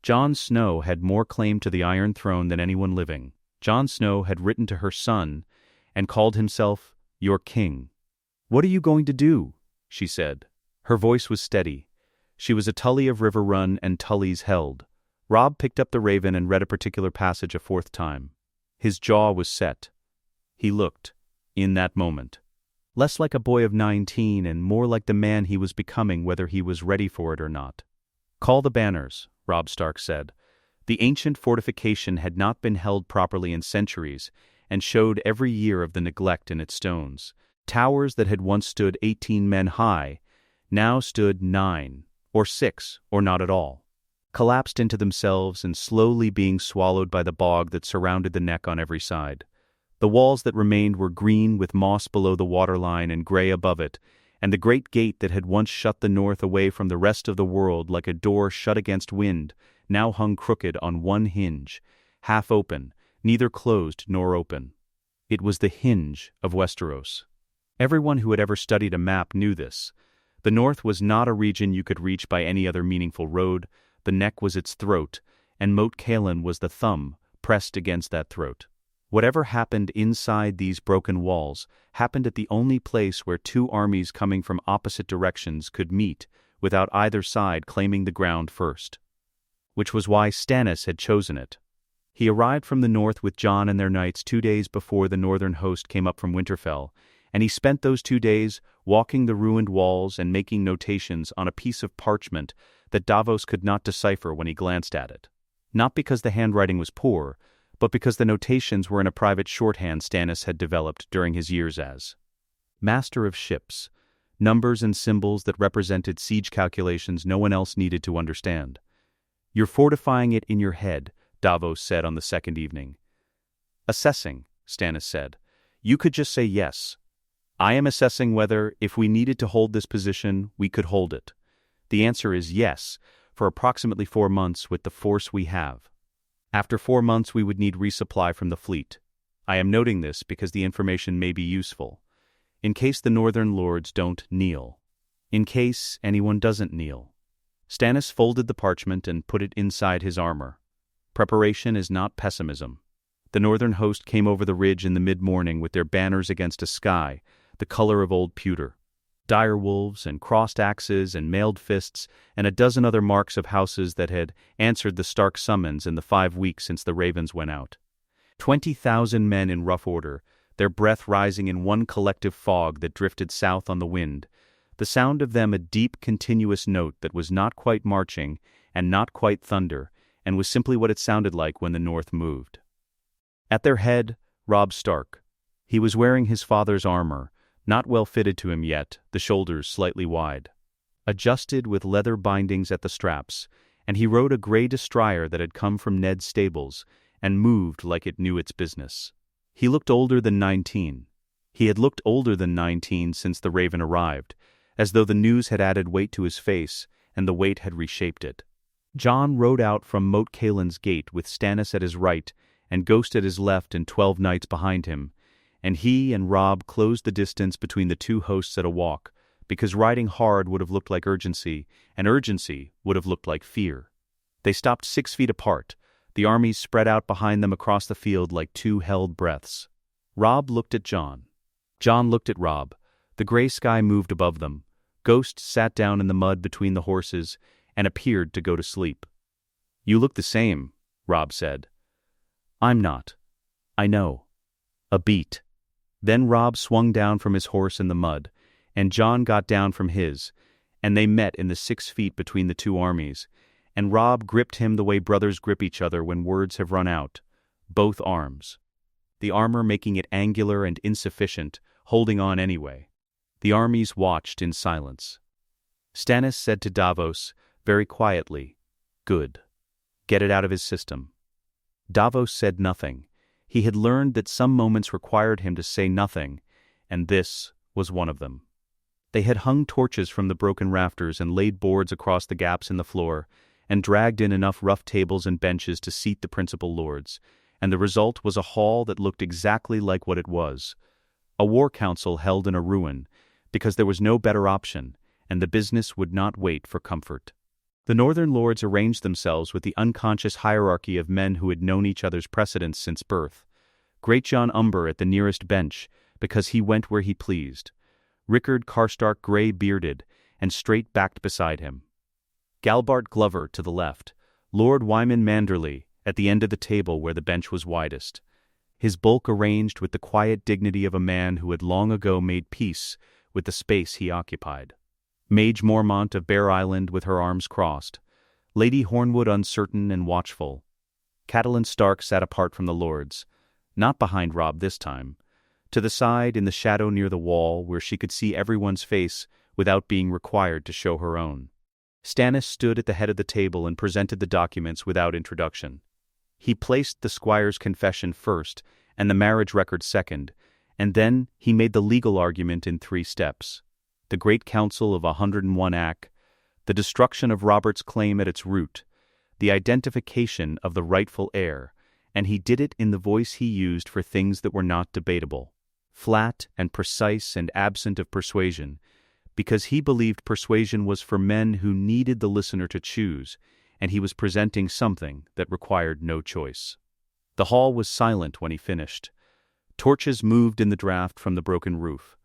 Jon Snow had more claim to the Iron Throne than anyone living. Jon Snow had written to her son and called himself your king. "What are you going to do?" she said. Her voice was steady. She was a Tully of River Run and Tully's held. Robb picked up the Raven and read a particular passage a fourth time. His jaw was set. He looked, in that moment, less like a boy of 19 and more like the man he was becoming, whether he was ready for it or not. "Call the banners," Robb Stark said. The ancient fortification had not been held properly in centuries and showed every year of the neglect in its stones. Towers that had once stood 18 men high now stood 9, or 6, or not at all, collapsed into themselves and slowly being swallowed by the bog that surrounded the neck on every side. The walls that remained were green with moss below the waterline and gray above it, and the great gate that had once shut the north away from the rest of the world like a door shut against wind now hung crooked on one hinge, half open, neither closed nor open. It was the hinge of Westeros. Everyone who had ever studied a map knew this. The north was not a region you could reach by any other meaningful road. The neck was its throat, and Moat Cailin was the thumb pressed against that throat. Whatever happened inside these broken walls happened at the only place where two armies coming from opposite directions could meet without either side claiming the ground first. Which was why Stannis had chosen it. He arrived from the north with Jon and their knights 2 days before the northern host came up from Winterfell, and he spent those 2 days walking the ruined walls and making notations on a piece of parchment that Davos could not decipher when he glanced at it. Not because the handwriting was poor, but because the notations were in a private shorthand Stannis had developed during his years as master of ships, numbers and symbols that represented siege calculations no one else needed to understand. "You're fortifying it in your head," Davos said on the second evening. "Assessing," Stannis said. "You could just say yes. I am assessing whether, if we needed to hold this position, we could hold it. The answer is yes, for approximately 4 months with the force we have. After 4 months we would need resupply from the fleet. I am noting this because the information may be useful. In case the northern lords don't kneel. In case anyone doesn't kneel." Stannis folded the parchment and put it inside his armor. Preparation is not pessimism. The northern host came over the ridge in the mid-morning with their banners against a sky, the color of old pewter. Dire wolves and crossed axes and mailed fists and a dozen other marks of houses that had answered the Stark summons in the 5 weeks since the ravens went out. 20,000 men in rough order, their breath rising in one collective fog that drifted south on the wind, the sound of them a deep continuous note that was not quite marching and not quite thunder, and was simply what it sounded like when the north moved. At their head, Robb Stark. He was wearing his father's armor, not well fitted to him yet, the shoulders slightly wide, adjusted with leather bindings at the straps, and he rode a gray destrier that had come from Ned's stables and moved like it knew its business. He looked older than 19. He had looked older than 19 since the Raven arrived, as though the news had added weight to his face and the weight had reshaped it. Jon rode out from Moat Cailin's gate with Stannis at his right and Ghost at his left and 12 knights behind him, and he and Robb closed the distance between the two hosts at a walk, because riding hard would have looked like urgency, and urgency would have looked like fear. They stopped 6 feet apart, the armies spread out behind them across the field like 2 held breaths. Robb looked at Jon. Jon looked at Robb. The gray sky moved above them. Ghost sat down in the mud between the horses and appeared to go to sleep. "You look the same," Robb said. "I'm not. I know." A beat. Then Robb swung down from his horse in the mud, and Jon got down from his, and they met in the 6 feet between the two armies, and Robb gripped him the way brothers grip each other when words have run out, both arms. The armor making it angular and insufficient, holding on anyway. The armies watched in silence. Stannis said to Davos, very quietly, "Good. Get it out of his system." Davos said nothing. He had learned that some moments required him to say nothing, and this was one of them. They had hung torches from the broken rafters and laid boards across the gaps in the floor, and dragged in enough rough tables and benches to seat the principal lords, and the result was a hall that looked exactly like what it was. A war council held in a ruin, because there was no better option, and the business would not wait for comfort. The northern lords arranged themselves with the unconscious hierarchy of men who had known each other's precedents since birth. Great Jon Umber at the nearest bench, because he went where he pleased. Rickard Karstark gray-bearded, and straight-backed beside him. Galbart Glover to the left, Lord Wyman Manderley at the end of the table where the bench was widest. His bulk arranged with the quiet dignity of a man who had long ago made peace with the space he occupied. Mage Mormont of Bear Island with her arms crossed. Lady Hornwood uncertain and watchful. Catelyn Stark sat apart from the lords, not behind Robb this time. To the side, in the shadow near the wall, where she could see everyone's face without being required to show her own. Stannis stood at the head of the table and presented the documents without introduction. He placed the squire's confession first and the marriage record second, and then he made the legal argument in 3 steps. The Great Council of 101 Ac, the destruction of Robert's claim at its root, the identification of the rightful heir, and he did it in the voice he used for things that were not debatable. Flat and precise and absent of persuasion, because he believed persuasion was for men who needed the listener to choose, and he was presenting something that required no choice. The hall was silent when he finished. Torches moved in the draught from the broken roof.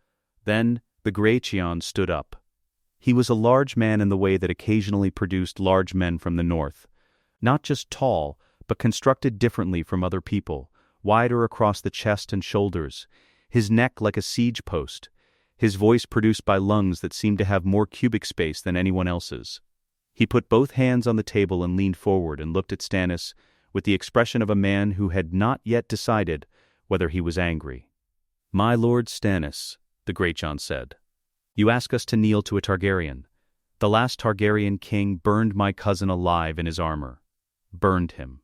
Then the Greychion stood up. He was a large man in the way that occasionally produced large men from the north. Not just tall, but constructed differently from other people, wider across the chest and shoulders, his neck like a siege post, his voice produced by lungs that seemed to have more cubic space than anyone else's. He put both hands on the table and leaned forward and looked at Stannis with the expression of a man who had not yet decided whether he was angry. "My lord Stannis," the Greyjon said, "you ask us to kneel to a Targaryen. The last Targaryen king burned my cousin alive in his armor. Burned him.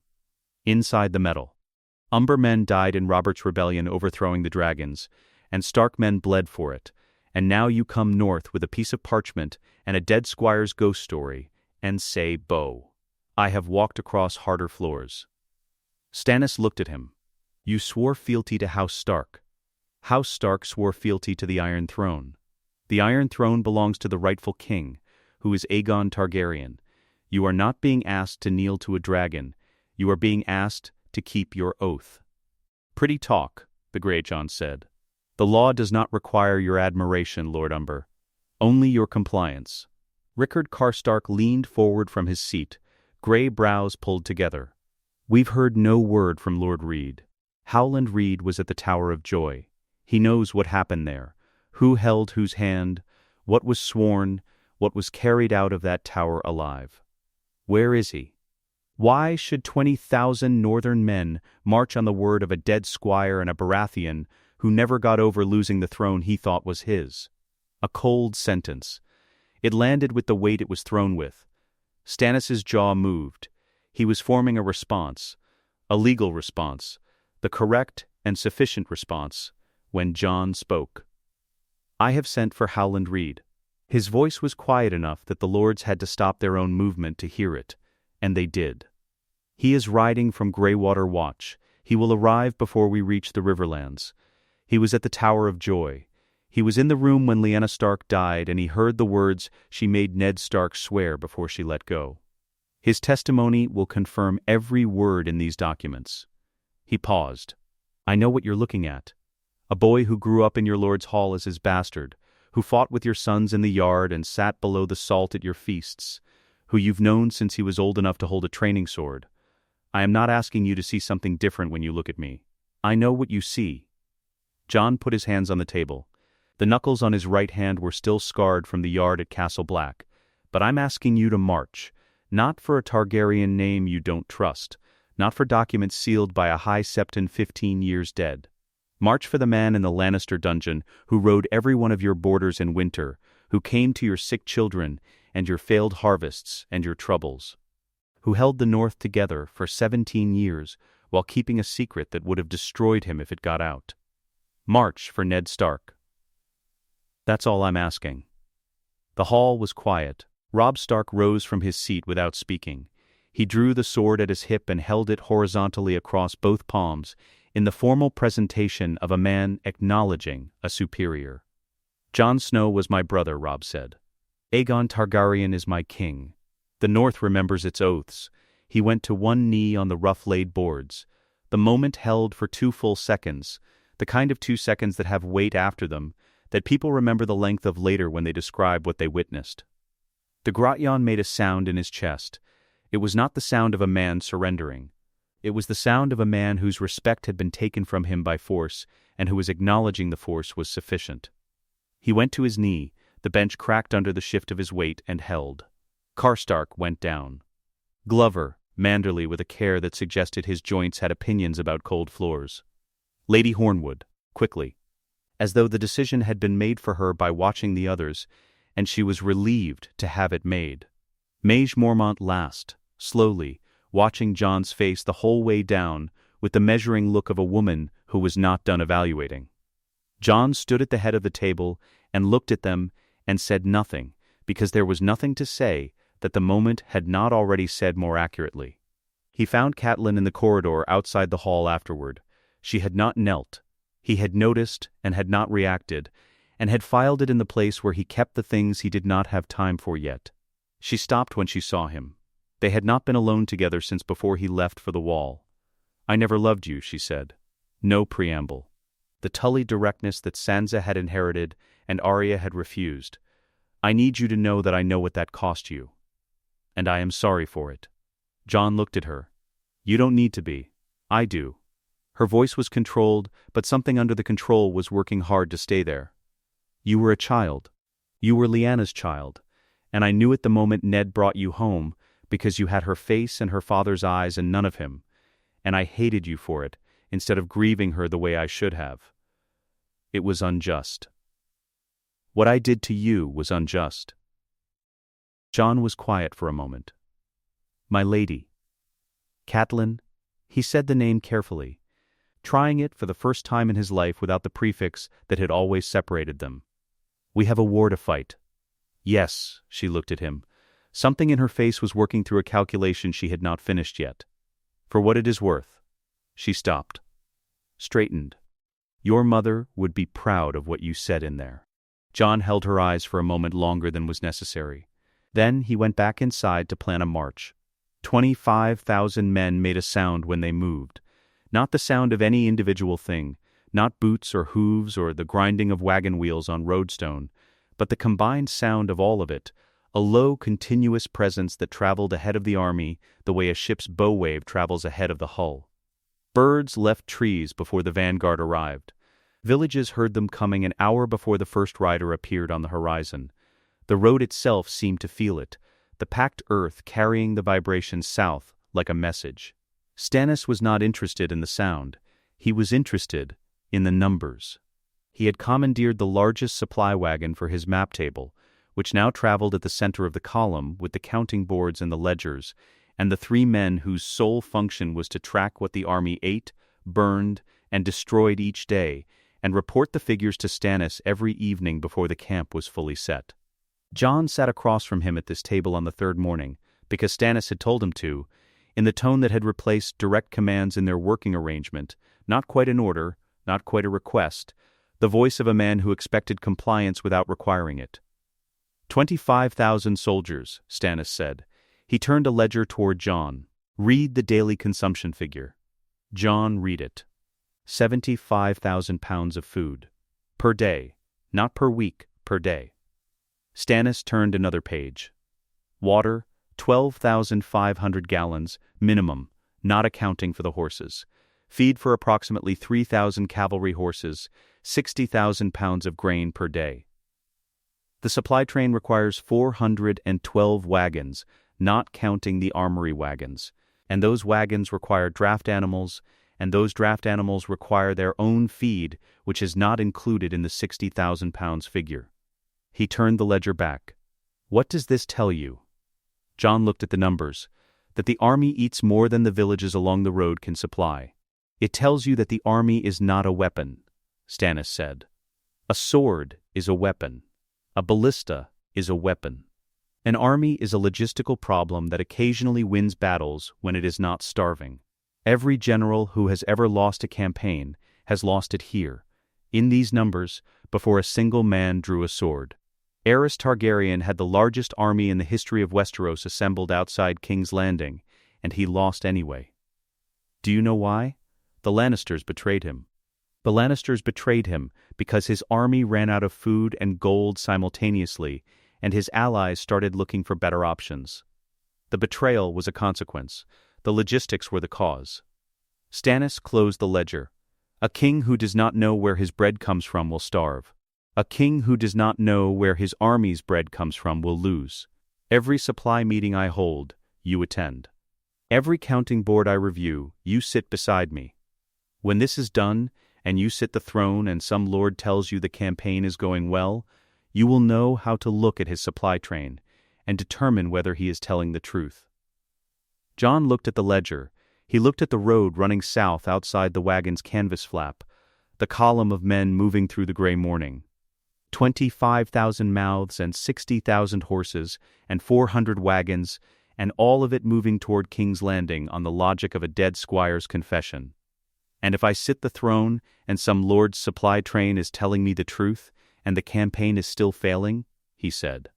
Inside the metal. Umber men died in Robert's rebellion overthrowing the dragons, and Stark men bled for it, and now you come north with a piece of parchment and a dead squire's ghost story, and say bow. I have walked across harder floors." Stannis looked at him. "You swore fealty to House Stark. House Stark swore fealty to the Iron Throne. The Iron Throne belongs to the rightful king, who is Aegon Targaryen. You are not being asked to kneel to a dragon. You are being asked to keep your oath." "Pretty talk," the Greyjon said. "The law does not require your admiration, Lord Umber. Only your compliance." Rickard Karstark leaned forward from his seat, gray brows pulled together. "We've heard no word from Lord Reed. Howland Reed was at the Tower of Joy. He knows what happened there, who held whose hand, what was sworn, what was carried out of that tower alive. Where is he? Why should 20,000 northern men march on the word of a dead squire and a Baratheon who never got over losing the throne he thought was his? A cold sentence. It landed with the weight it was thrown with. Stannis' jaw moved. He was forming a response, a legal response, the correct and sufficient response, when Jon spoke. "I have sent for Howland Reed." His voice was quiet enough that the lords had to stop their own movement to hear it, and they did. "He is riding from Greywater Watch. He will arrive before we reach the Riverlands. He was at the Tower of Joy. He was in the room when Lyanna Stark died, and he heard the words she made Ned Stark swear before she let go. His testimony will confirm every word in these documents." He paused. "I know what you're looking at. A boy who grew up in your lord's hall as his bastard, who fought with your sons in the yard and sat below the salt at your feasts, who you've known since he was old enough to hold a training sword. I am not asking you to see something different when you look at me. I know what you see." Jon put his hands on the table. The knuckles on his right hand were still scarred from the yard at Castle Black. "But I'm asking you to march, not for a Targaryen name you don't trust, not for documents sealed by a High Septon 15 years dead. March for the man in the Lannister dungeon who rode every one of your borders in winter, who came to your sick children and your failed harvests and your troubles, who held the North together for 17 years while keeping a secret that would have destroyed him if it got out. March for Ned Stark. That's all I'm asking." The hall was quiet. Robb Stark rose from his seat without speaking. He drew the sword at his hip and held it horizontally across both palms, in the formal presentation of a man acknowledging a superior. "Jon Snow was my brother," Robb said. "Aegon Targaryen is my king. The North remembers its oaths." He went to one knee on the rough-laid boards. The moment held for 2 full seconds, the kind of 2 seconds that have weight after them, that people remember the length of later when they describe what they witnessed. The Gratyon made a sound in his chest. It was not the sound of a man surrendering. It was the sound of a man whose respect had been taken from him by force, and who was acknowledging the force was sufficient. He went to his knee, the bench cracked under the shift of his weight, and held. Karstark went down. Glover, Manderly with a care that suggested his joints had opinions about cold floors. Lady Hornwood, quickly, as though the decision had been made for her by watching the others, and she was relieved to have it made. Maege Mormont last, slowly, watching Jon's face the whole way down, with the measuring look of a woman who was not done evaluating. Jon stood at the head of the table and looked at them and said nothing, because there was nothing to say that the moment had not already said more accurately. He found Catelyn in the corridor outside the hall afterward. She had not knelt. He had noticed and had not reacted, and had filed it in the place where he kept the things he did not have time for yet. She stopped when she saw him. They had not been alone together since before he left for the wall. "I never loved you," she said. No preamble. The Tully directness that Sansa had inherited and Arya had refused. "I need you to know that I know what that cost you. And I am sorry for it." Jon looked at her. "You don't need to be. I do." Her voice was controlled, but something under the control was working hard to stay there. "You were a child. You were Lyanna's child, and I knew it the moment Ned brought you home, because you had her face and her father's eyes and none of him, and I hated you for it, instead of grieving her the way I should have. It was unjust. What I did to you was unjust." Jon was quiet for a moment. "My lady." "Catelyn," he said the name carefully, trying it for the first time in his life without the prefix that had always separated them. "We have a war to fight." "Yes," she looked at him. Something in her face was working through a calculation she had not finished yet. "For what it is worth." She stopped. Straightened. "Your mother would be proud of what you said in there." Jon held her eyes for a moment longer than was necessary. Then he went back inside to plan a march. 25,000 men made a sound when they moved. Not the sound of any individual thing, not boots or hooves or the grinding of wagon wheels on roadstone, but the combined sound of all of it, a low, continuous presence that traveled ahead of the army the way a ship's bow wave travels ahead of the hull. Birds left trees before the vanguard arrived. Villages heard them coming an hour before the first rider appeared on the horizon. The road itself seemed to feel it, the packed earth carrying the vibrations south like a message. Stannis was not interested in the sound. He was interested in the numbers. He had commandeered the largest supply wagon for his map table, which now traveled at the center of the column with the counting boards and the ledgers, and the 3 men whose sole function was to track what the army ate, burned, and destroyed each day, and report the figures to Stannis every evening before the camp was fully set. Jon sat across from him at this table on the 3rd morning, because Stannis had told him to, in the tone that had replaced direct commands in their working arrangement, not quite an order, not quite a request, the voice of a man who expected compliance without requiring it. 25,000 soldiers, Stannis said. He turned a ledger toward Jon. "Read the daily consumption figure." Jon read it. 75,000 pounds of food. Per day. Not per week, per day. Stannis turned another page. Water, 12,500 gallons, minimum, not accounting for the horses. Feed for approximately 3,000 cavalry horses, 60,000 pounds of grain per day. The supply train requires 412 wagons, not counting the armory wagons, and those wagons require draft animals, and those draft animals require their own feed, which is not included in the 60,000 pounds figure. He turned the ledger back. "What does this tell you?" Jon looked at the numbers. "That the army eats more than the villages along the road can supply." "It tells you that the army is not a weapon," Stannis said. "A sword is a weapon. A ballista is a weapon. An army is a logistical problem that occasionally wins battles when it is not starving. Every general who has ever lost a campaign has lost it here, in these numbers, before a single man drew a sword. Aerys Targaryen had the largest army in the history of Westeros assembled outside King's Landing, and he lost anyway. Do you know why? The Lannisters betrayed him. The Lannisters betrayed him because his army ran out of food and gold simultaneously, and his allies started looking for better options. The betrayal was a consequence. The logistics were the cause. Stannis closed the ledger. A king who does not know where his bread comes from will starve. A king who does not know where his army's bread comes from will lose. Every supply meeting I hold, you attend. Every counting board I review, you sit beside me. When this is done, and you sit the throne and some lord tells you the campaign is going well, you will know how to look at his supply train and determine whether he is telling the truth. Jon looked at the ledger. He looked at the road running south outside the wagon's canvas flap, the column of men moving through the gray morning. 25,000 mouths and 60,000 horses and 400 wagons, and all of it moving toward King's Landing on the logic of a dead squire's confession. And if I sit the throne and some lord's supply train is telling me the truth, and the campaign is still failing, he said.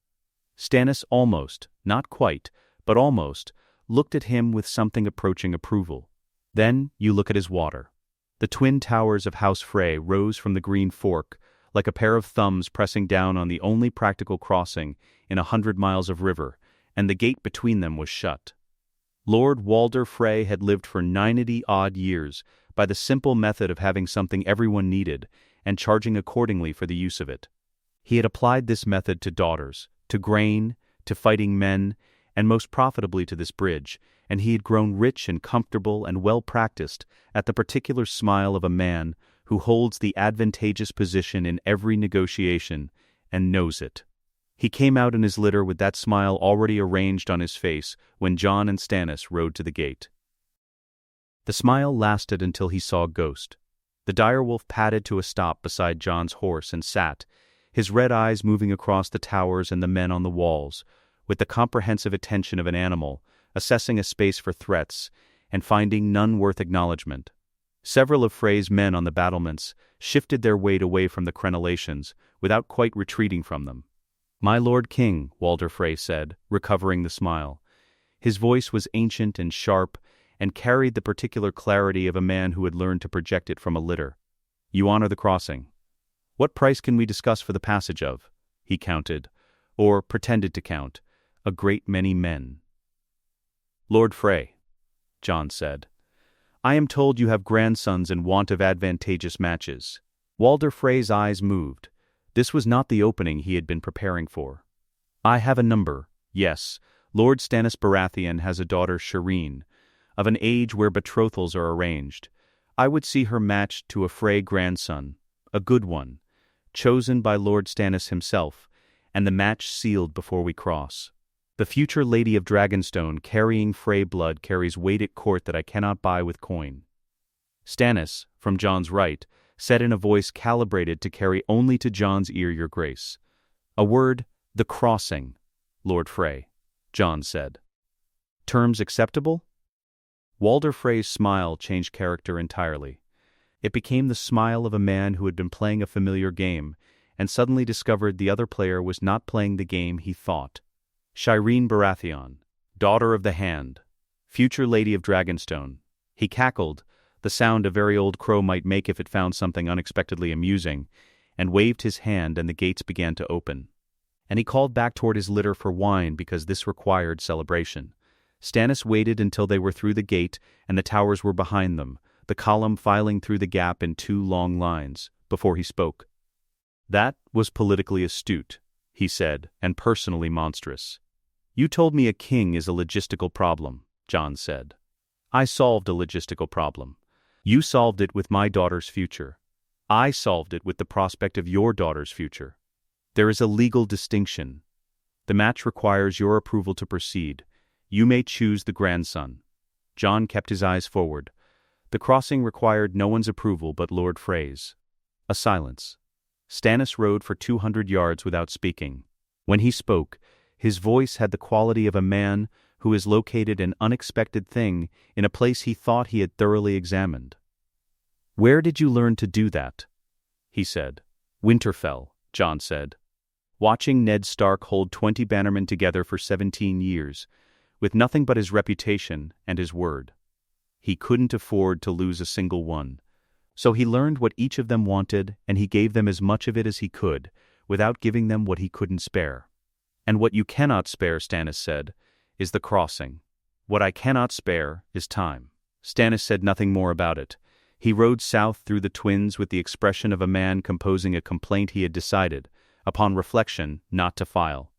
Stannis almost, not quite, but almost, looked at him with something approaching approval. Then you look at his water. The twin towers of House Frey rose from the Green Fork, like a pair of thumbs pressing down on the only practical crossing in 100 miles of river, and the gate between them was shut. Lord Walder Frey had lived for 90-odd years by the simple method of having something everyone needed and charging accordingly for the use of it. He had applied this method to daughters, to grain, to fighting men, and most profitably to this bridge, and he had grown rich and comfortable and well-practiced at the particular smile of a man who holds the advantageous position in every negotiation and knows it. He came out in his litter with that smile already arranged on his face when Jon and Stannis rode to the gate. The smile lasted until he saw a ghost. The direwolf padded to a stop beside Jon's horse and sat, his red eyes moving across the towers and the men on the walls, with the comprehensive attention of an animal, assessing a space for threats, and finding none worth acknowledgement. Several of Frey's men on the battlements shifted their weight away from the crenellations, without quite retreating from them. "My Lord King," Walder Frey said, recovering the smile. His voice was ancient and sharp, and carried the particular clarity of a man who had learned to project it from a litter. "You honor the crossing. What price can we discuss for the passage of?" He counted, or pretended to count, a great many men. "Lord Frey," Jon said, "I am told you have grandsons in want of advantageous matches." Walder Frey's eyes moved. This was not the opening he had been preparing for. "I have a number, yes. Lord Stannis Baratheon has a daughter, Shireen, of an age where betrothals are arranged. I would see her matched to a Frey grandson, a good one, chosen by Lord Stannis himself, and the match sealed before we cross. The future Lady of Dragonstone carrying Frey blood carries weight at court that I cannot buy with coin." Stannis, from Jon's right, said in a voice calibrated to carry only to Jon's ear, "Your Grace." "A word, the crossing, Lord Frey," Jon said. "Terms acceptable?" Walder Frey's smile changed character entirely. It became the smile of a man who had been playing a familiar game, and suddenly discovered the other player was not playing the game he thought. "Shireen Baratheon, daughter of the Hand, future Lady of Dragonstone." He cackled, the sound a very old crow might make if it found something unexpectedly amusing, and waved his hand, and the gates began to open. And he called back toward his litter for wine because this required celebration. Stannis waited until they were through the gate and the towers were behind them, the column filing through the gap in 2 long lines, before he spoke. "That was politically astute," he said, "and personally monstrous." "You told me a king is a logistical problem," Jon said. "I solved a logistical problem. You solved it with my daughter's future. I solved it with the prospect of your daughter's future. There is a legal distinction. The match requires your approval to proceed. You may choose the grandson." Jon kept his eyes forward. The crossing required no one's approval but Lord Frey's. A silence. Stannis rode for 200 yards without speaking. When he spoke, his voice had the quality of a man who has located an unexpected thing in a place he thought he had thoroughly examined. "Where did you learn to do that?" he said. "Winterfell," Jon said. "Watching Ned Stark hold 20 bannermen together for 17 years, with nothing but his reputation and his word. He couldn't afford to lose a single one. So he learned what each of them wanted, and he gave them as much of it as he could, without giving them what he couldn't spare. And what you cannot spare," Stannis said, "is the crossing. What I cannot spare is time." Stannis said nothing more about it. He rode south through the Twins with the expression of a man composing a complaint he had decided, upon reflection, not to file.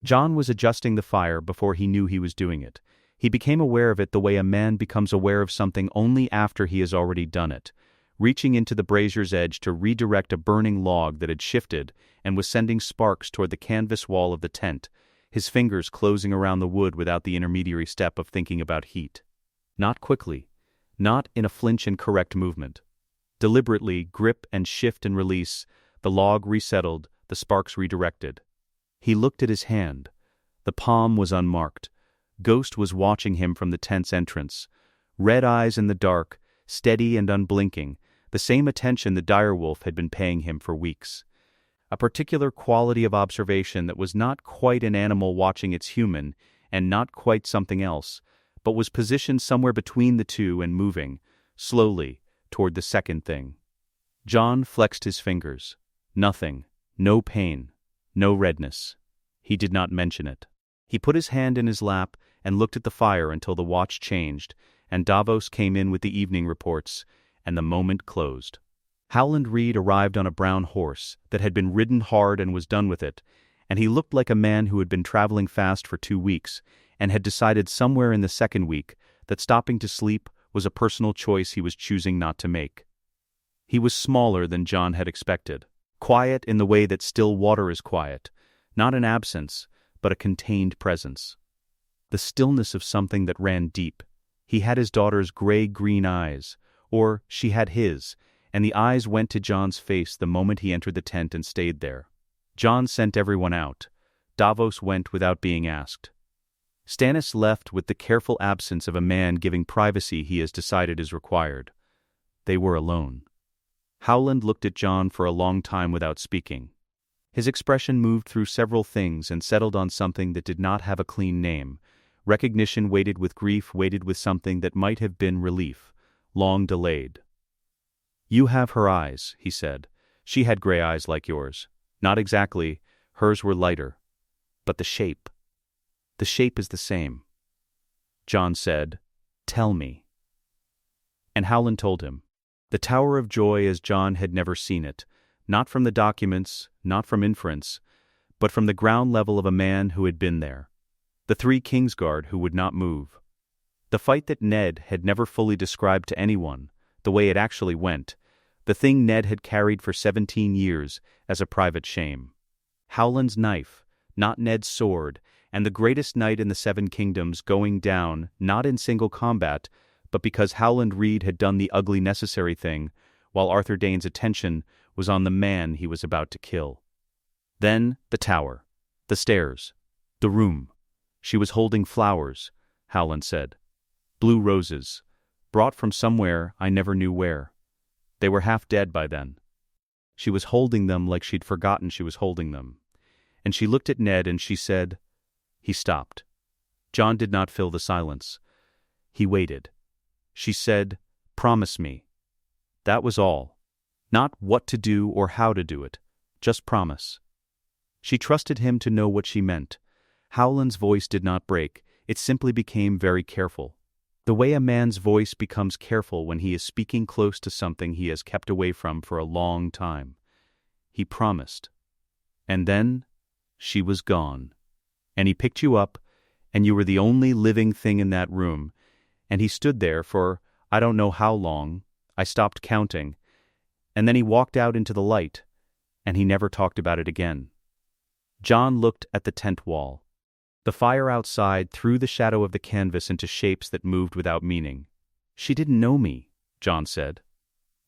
Jon was adjusting the fire before he knew he was doing it. He became aware of it the way a man becomes aware of something only after he has already done it, reaching into the brazier's edge to redirect a burning log that had shifted and was sending sparks toward the canvas wall of the tent, his fingers closing around the wood without the intermediary step of thinking about heat. Not quickly, not in a flinch and correct movement. Deliberately, grip and shift and release, the log resettled, the sparks redirected. He looked at his hand. The palm was unmarked. Ghost was watching him from the tent's entrance. Red eyes in the dark, steady and unblinking, the same attention the direwolf had been paying him for weeks. A particular quality of observation that was not quite an animal watching its human, and not quite something else, but was positioned somewhere between the two and moving, slowly, toward the second thing. Jon flexed his fingers. Nothing. No pain. No redness. He did not mention it. He put his hand in his lap and looked at the fire until the watch changed, and Davos came in with the evening reports, and the moment closed. Howland Reed arrived on a brown horse that had been ridden hard and was done with it, and he looked like a man who had been traveling fast for 2 weeks, and had decided somewhere in the second week that stopping to sleep was a personal choice he was choosing not to make. He was smaller than Jon had expected, quiet in the way that still water is quiet, not an absence, but a contained presence. The stillness of something that ran deep. He had his daughter's gray-green eyes, or she had his, and the eyes went to Jon's face the moment he entered the tent and stayed there. Jon sent everyone out. Davos went without being asked. Stannis left with the careful absence of a man giving privacy he has decided is required. They were alone. Howland looked at Jon for a long time without speaking. His expression moved through several things and settled on something that did not have a clean name. Recognition weighted with grief, weighted with something that might have been relief, long delayed. "You have her eyes," he said. "She had gray eyes like yours. Not exactly, hers were lighter. But the shape is the same." Jon said, "Tell me." And Howland told him. The Tower of Joy as Jon had never seen it, not from the documents, not from inference, but from the ground level of a man who had been there. The 3 Kingsguard who would not move. The fight that Ned had never fully described to anyone, the way it actually went, the thing Ned had carried for 17 years as a private shame. Howland's knife, not Ned's sword, and the greatest knight in the 7 Kingdoms going down not in single combat, but because Howland Reed had done the ugly necessary thing, while Arthur Dayne's attention was on the man he was about to kill. Then the tower, the stairs, the room. She was holding flowers, Howland said. Blue roses, brought from somewhere I never knew where. They were half dead by then. She was holding them like she'd forgotten she was holding them. And she looked at Ned and she said. He stopped. Jon did not fill the silence. He waited. She said, "Promise me." That was all. Not what to do or how to do it, just promise. She trusted him to know what she meant. Howland's voice did not break, it simply became very careful. The way a man's voice becomes careful when he is speaking close to something he has kept away from for a long time. He promised. And then, she was gone. And he picked you up, and you were the only living thing in that room, and he stood there for I don't know how long, I stopped counting, and then he walked out into the light, and he never talked about it again. Jon looked at the tent wall. The fire outside threw the shadow of the canvas into shapes that moved without meaning. She didn't know me, Jon said.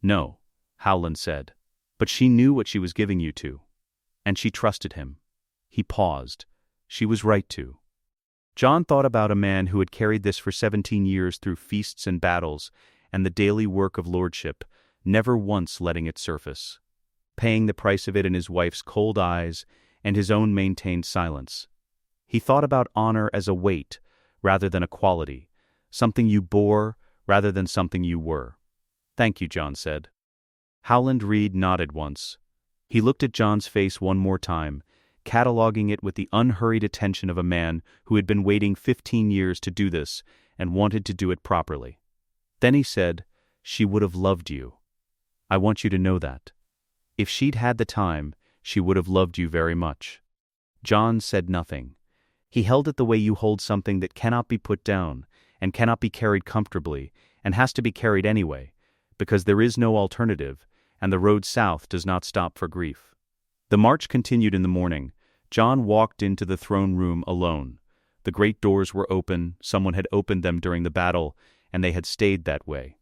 No, Howland said. But she knew what she was giving you to. And she trusted him. He paused. She was right to. Jon thought about a man who had carried this for 17 years through feasts and battles and the daily work of lordship, never once letting it surface, paying the price of it in his wife's cold eyes and his own maintained silence. He thought about honor as a weight rather than a quality, something you bore rather than something you were. "Thank you," Jon said. Howland Reed nodded once. He looked at Jon's face one more time, cataloging it with the unhurried attention of a man who had been waiting 15 years to do this and wanted to do it properly. Then he said, "She would have loved you. I want you to know that. If she'd had the time, she would have loved you very much." Jon said nothing. He held it the way you hold something that cannot be put down, and cannot be carried comfortably, and has to be carried anyway, because there is no alternative, and the road south does not stop for grief. The march continued in the morning. Jon walked into the throne room alone. The great doors were open, someone had opened them during the battle, and they had stayed that way.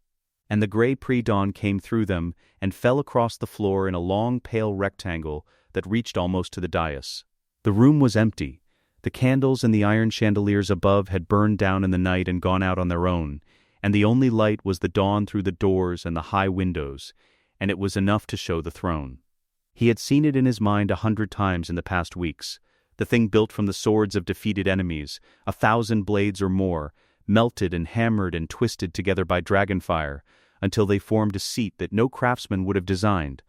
And the gray pre-dawn came through them and fell across the floor in a long pale rectangle that reached almost to the dais. The room was empty. The candles in the iron chandeliers above had burned down in the night and gone out on their own, and the only light was the dawn through the doors and the high windows, and it was enough to show the throne. He had seen it in his mind 100 times in the past weeks, the thing built from the swords of defeated enemies, 1,000 blades or more, melted and hammered and twisted together by dragonfire, until they formed a seat that no craftsman would have designed,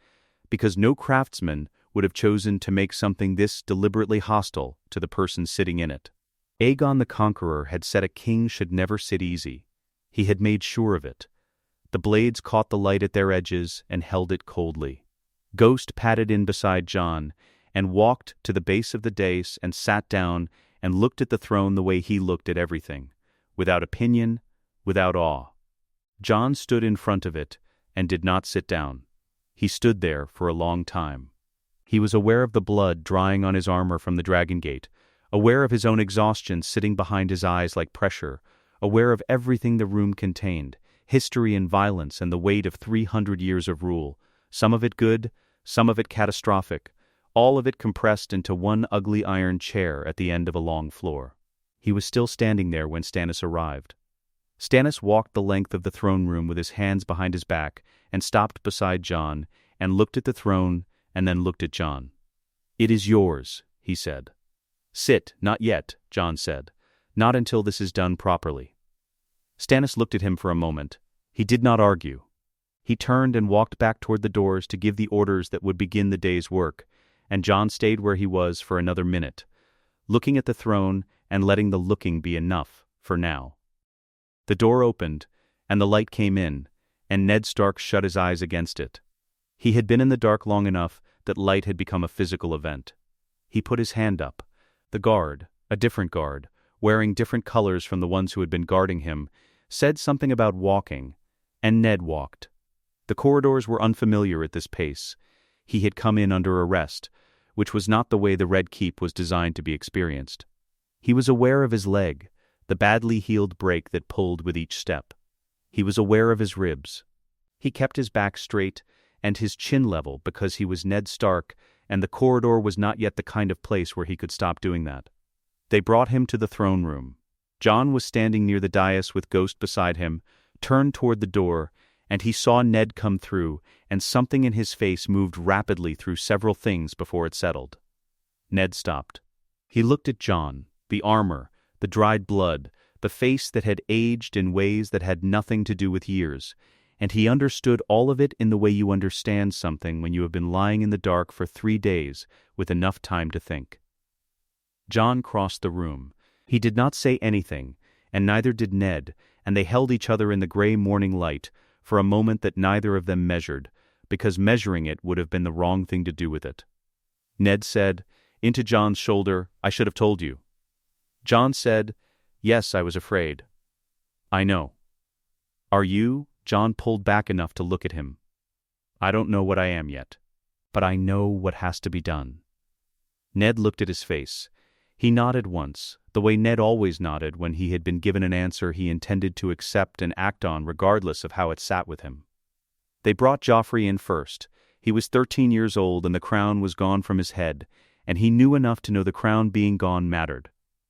because no craftsman would have chosen to make something this deliberately hostile to the person sitting in it. Aegon the Conqueror had said a king should never sit easy. He had made sure of it. The blades caught the light at their edges and held it coldly. Ghost padded in beside Jon and walked to the base of the dais and sat down and looked at the throne the way he looked at everything, without opinion, without awe. Jon stood in front of it and did not sit down. He stood there for a long time. He was aware of the blood drying on his armor from the Dragon Gate, aware of his own exhaustion sitting behind his eyes like pressure, aware of everything the room contained, history and violence and the weight of 300 years of rule, some of it good, some of it catastrophic, all of it compressed into one ugly iron chair at the end of a long floor. He was still standing there when Stannis arrived. Stannis walked the length of the throne room with his hands behind his back and stopped beside Jon and looked at the throne and then looked at Jon. "It is yours," he said. "Sit, not yet," Jon said. "Not until this is done properly." Stannis looked at him for a moment. He did not argue. He turned and walked back toward the doors to give the orders that would begin the day's work, and Jon stayed where he was for another minute, looking at the throne and letting the looking be enough, for now. The door opened, and the light came in, and Ned Stark shut his eyes against it. He had been in the dark long enough that light had become a physical event. He put his hand up. The guard, a different guard, wearing different colors from the ones who had been guarding him, said something about walking, and Ned walked. The corridors were unfamiliar at this pace. He had come in under arrest, which was not the way the Red Keep was designed to be experienced. He was aware of his leg, the badly healed break that pulled with each step. He was aware of his ribs. He kept his back straight and his chin level because he was Ned Stark, and the corridor was not yet the kind of place where he could stop doing that. They brought him to the throne room. Jon was standing near the dais with Ghost beside him, turned toward the door, and he saw Ned come through, and something in his face moved rapidly through several things before it settled. Ned stopped. He looked at Jon, the armor, the dried blood, the face that had aged in ways that had nothing to do with years, and he understood all of it in the way you understand something when you have been lying in the dark for 3 days with enough time to think. Jon crossed the room. He did not say anything, and neither did Ned, and they held each other in the gray morning light for a moment that neither of them measured, because measuring it would have been the wrong thing to do with it. Ned said, into Jon's shoulder, "I should have told you." Jon said, "Yes, I was afraid." "I know." "Are you?" Jon pulled back enough to look at him. "I don't know what I am yet, but I know what has to be done." Ned looked at his face. He nodded once, the way Ned always nodded when he had been given an answer he intended to accept and act on regardless of how it sat with him. They brought Joffrey in first. He was 13 years old and the crown was gone from his head, and he knew enough to know the crown being gone mattered.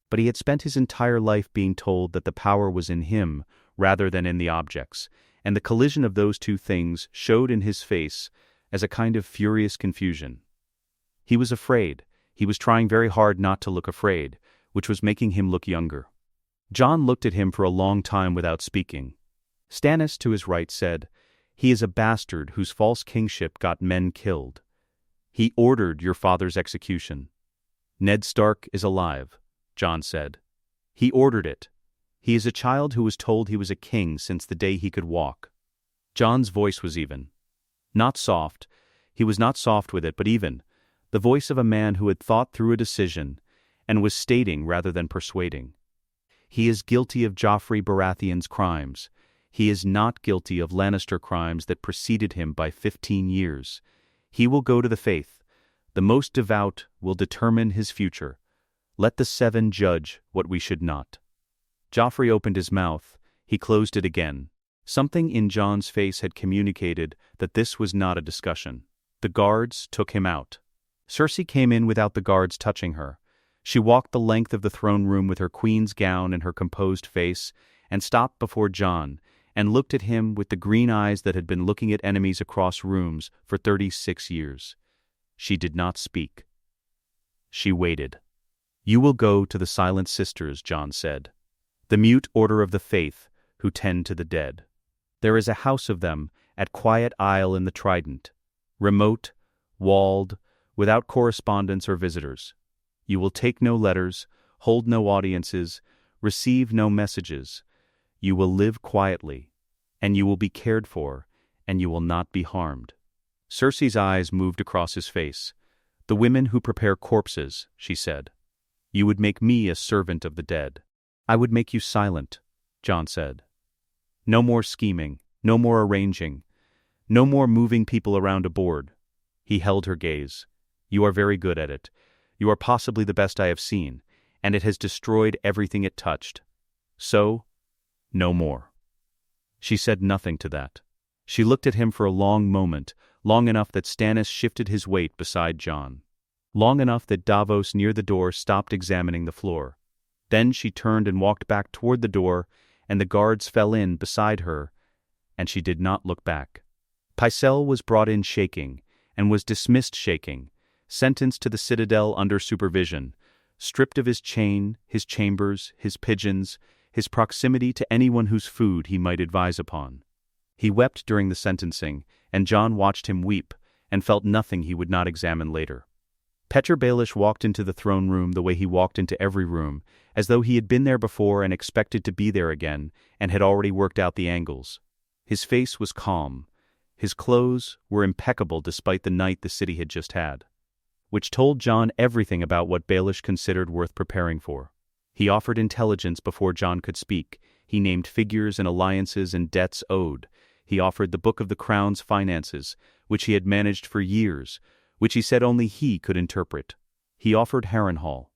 But he had spent his entire life being told that the power was in him rather than in the objects, and the collision of those two things showed in his face as a kind of furious confusion. He was afraid. He was trying very hard not to look afraid, which was making him look younger. Jon looked at him for a long time without speaking. Stannis, to his right, said, "He is a bastard whose false kingship got men killed. He ordered your father's execution." "Ned Stark is alive," Jon said. "He ordered it. He is a child who was told he was a king since the day he could walk." Jon's voice was even. Not soft. He was not soft with it, but even. The voice of a man who had thought through a decision and was stating rather than persuading. "He is guilty of Joffrey Baratheon's crimes. He is not guilty of Lannister crimes that preceded him by 15 years. He will go to the faith. The most devout will determine his future. Let the 7 judge what we should not." Joffrey opened his mouth. He closed it again. Something in Jon's face had communicated that this was not a discussion. The guards took him out. Cersei came in without the guards touching her. She walked the length of the throne room with her queen's gown and her composed face, and stopped before Jon, and looked at him with the green eyes that had been looking at enemies across rooms for 36 years. She did not speak. She waited. "You will go to the Silent Sisters," Jon said. "The mute order of the faith, who tend to the dead. There is a house of them at Quiet Isle in the Trident, remote, walled, without correspondence or visitors. You will take no letters, hold no audiences, receive no messages. You will live quietly, and you will be cared for, and you will not be harmed." Cersei's eyes moved across his face. "The women who prepare corpses," she said. "You would make me a servant of the dead." "I would make you silent," Jon said. "No more scheming, no more arranging, no more moving people around a board." He held her gaze. "You are very good at it. You are possibly the best I have seen, and it has destroyed everything it touched. So, no more." She said nothing to that. She looked at him for a long moment, long enough that Stannis shifted his weight beside Jon. Long enough that Davos near the door stopped examining the floor. Then she turned and walked back toward the door, and the guards fell in beside her, and she did not look back. Pycelle was brought in shaking, and was dismissed shaking, sentenced to the citadel under supervision, stripped of his chain, his chambers, his pigeons, his proximity to anyone whose food he might advise upon. He wept during the sentencing, and Jon watched him weep, and felt nothing he would not examine later. Petyr Baelish walked into the throne room the way he walked into every room, as though he had been there before and expected to be there again, and had already worked out the angles. His face was calm. His clothes were impeccable despite the night the city had just had, which told Jon everything about what Baelish considered worth preparing for. He offered intelligence before Jon could speak. He named figures and alliances and debts owed. He offered the Book of the Crown's finances, which he had managed for years, which he said only he could interpret. He offered Harrenhal.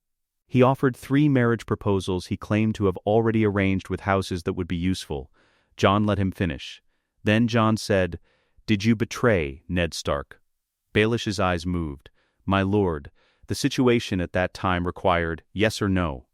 He offered 3 marriage proposals he claimed to have already arranged with houses that would be useful. Jon let him finish. Then Jon said, "Did you betray Ned Stark?" Baelish's eyes moved. "My lord, the situation at that time required yes or no."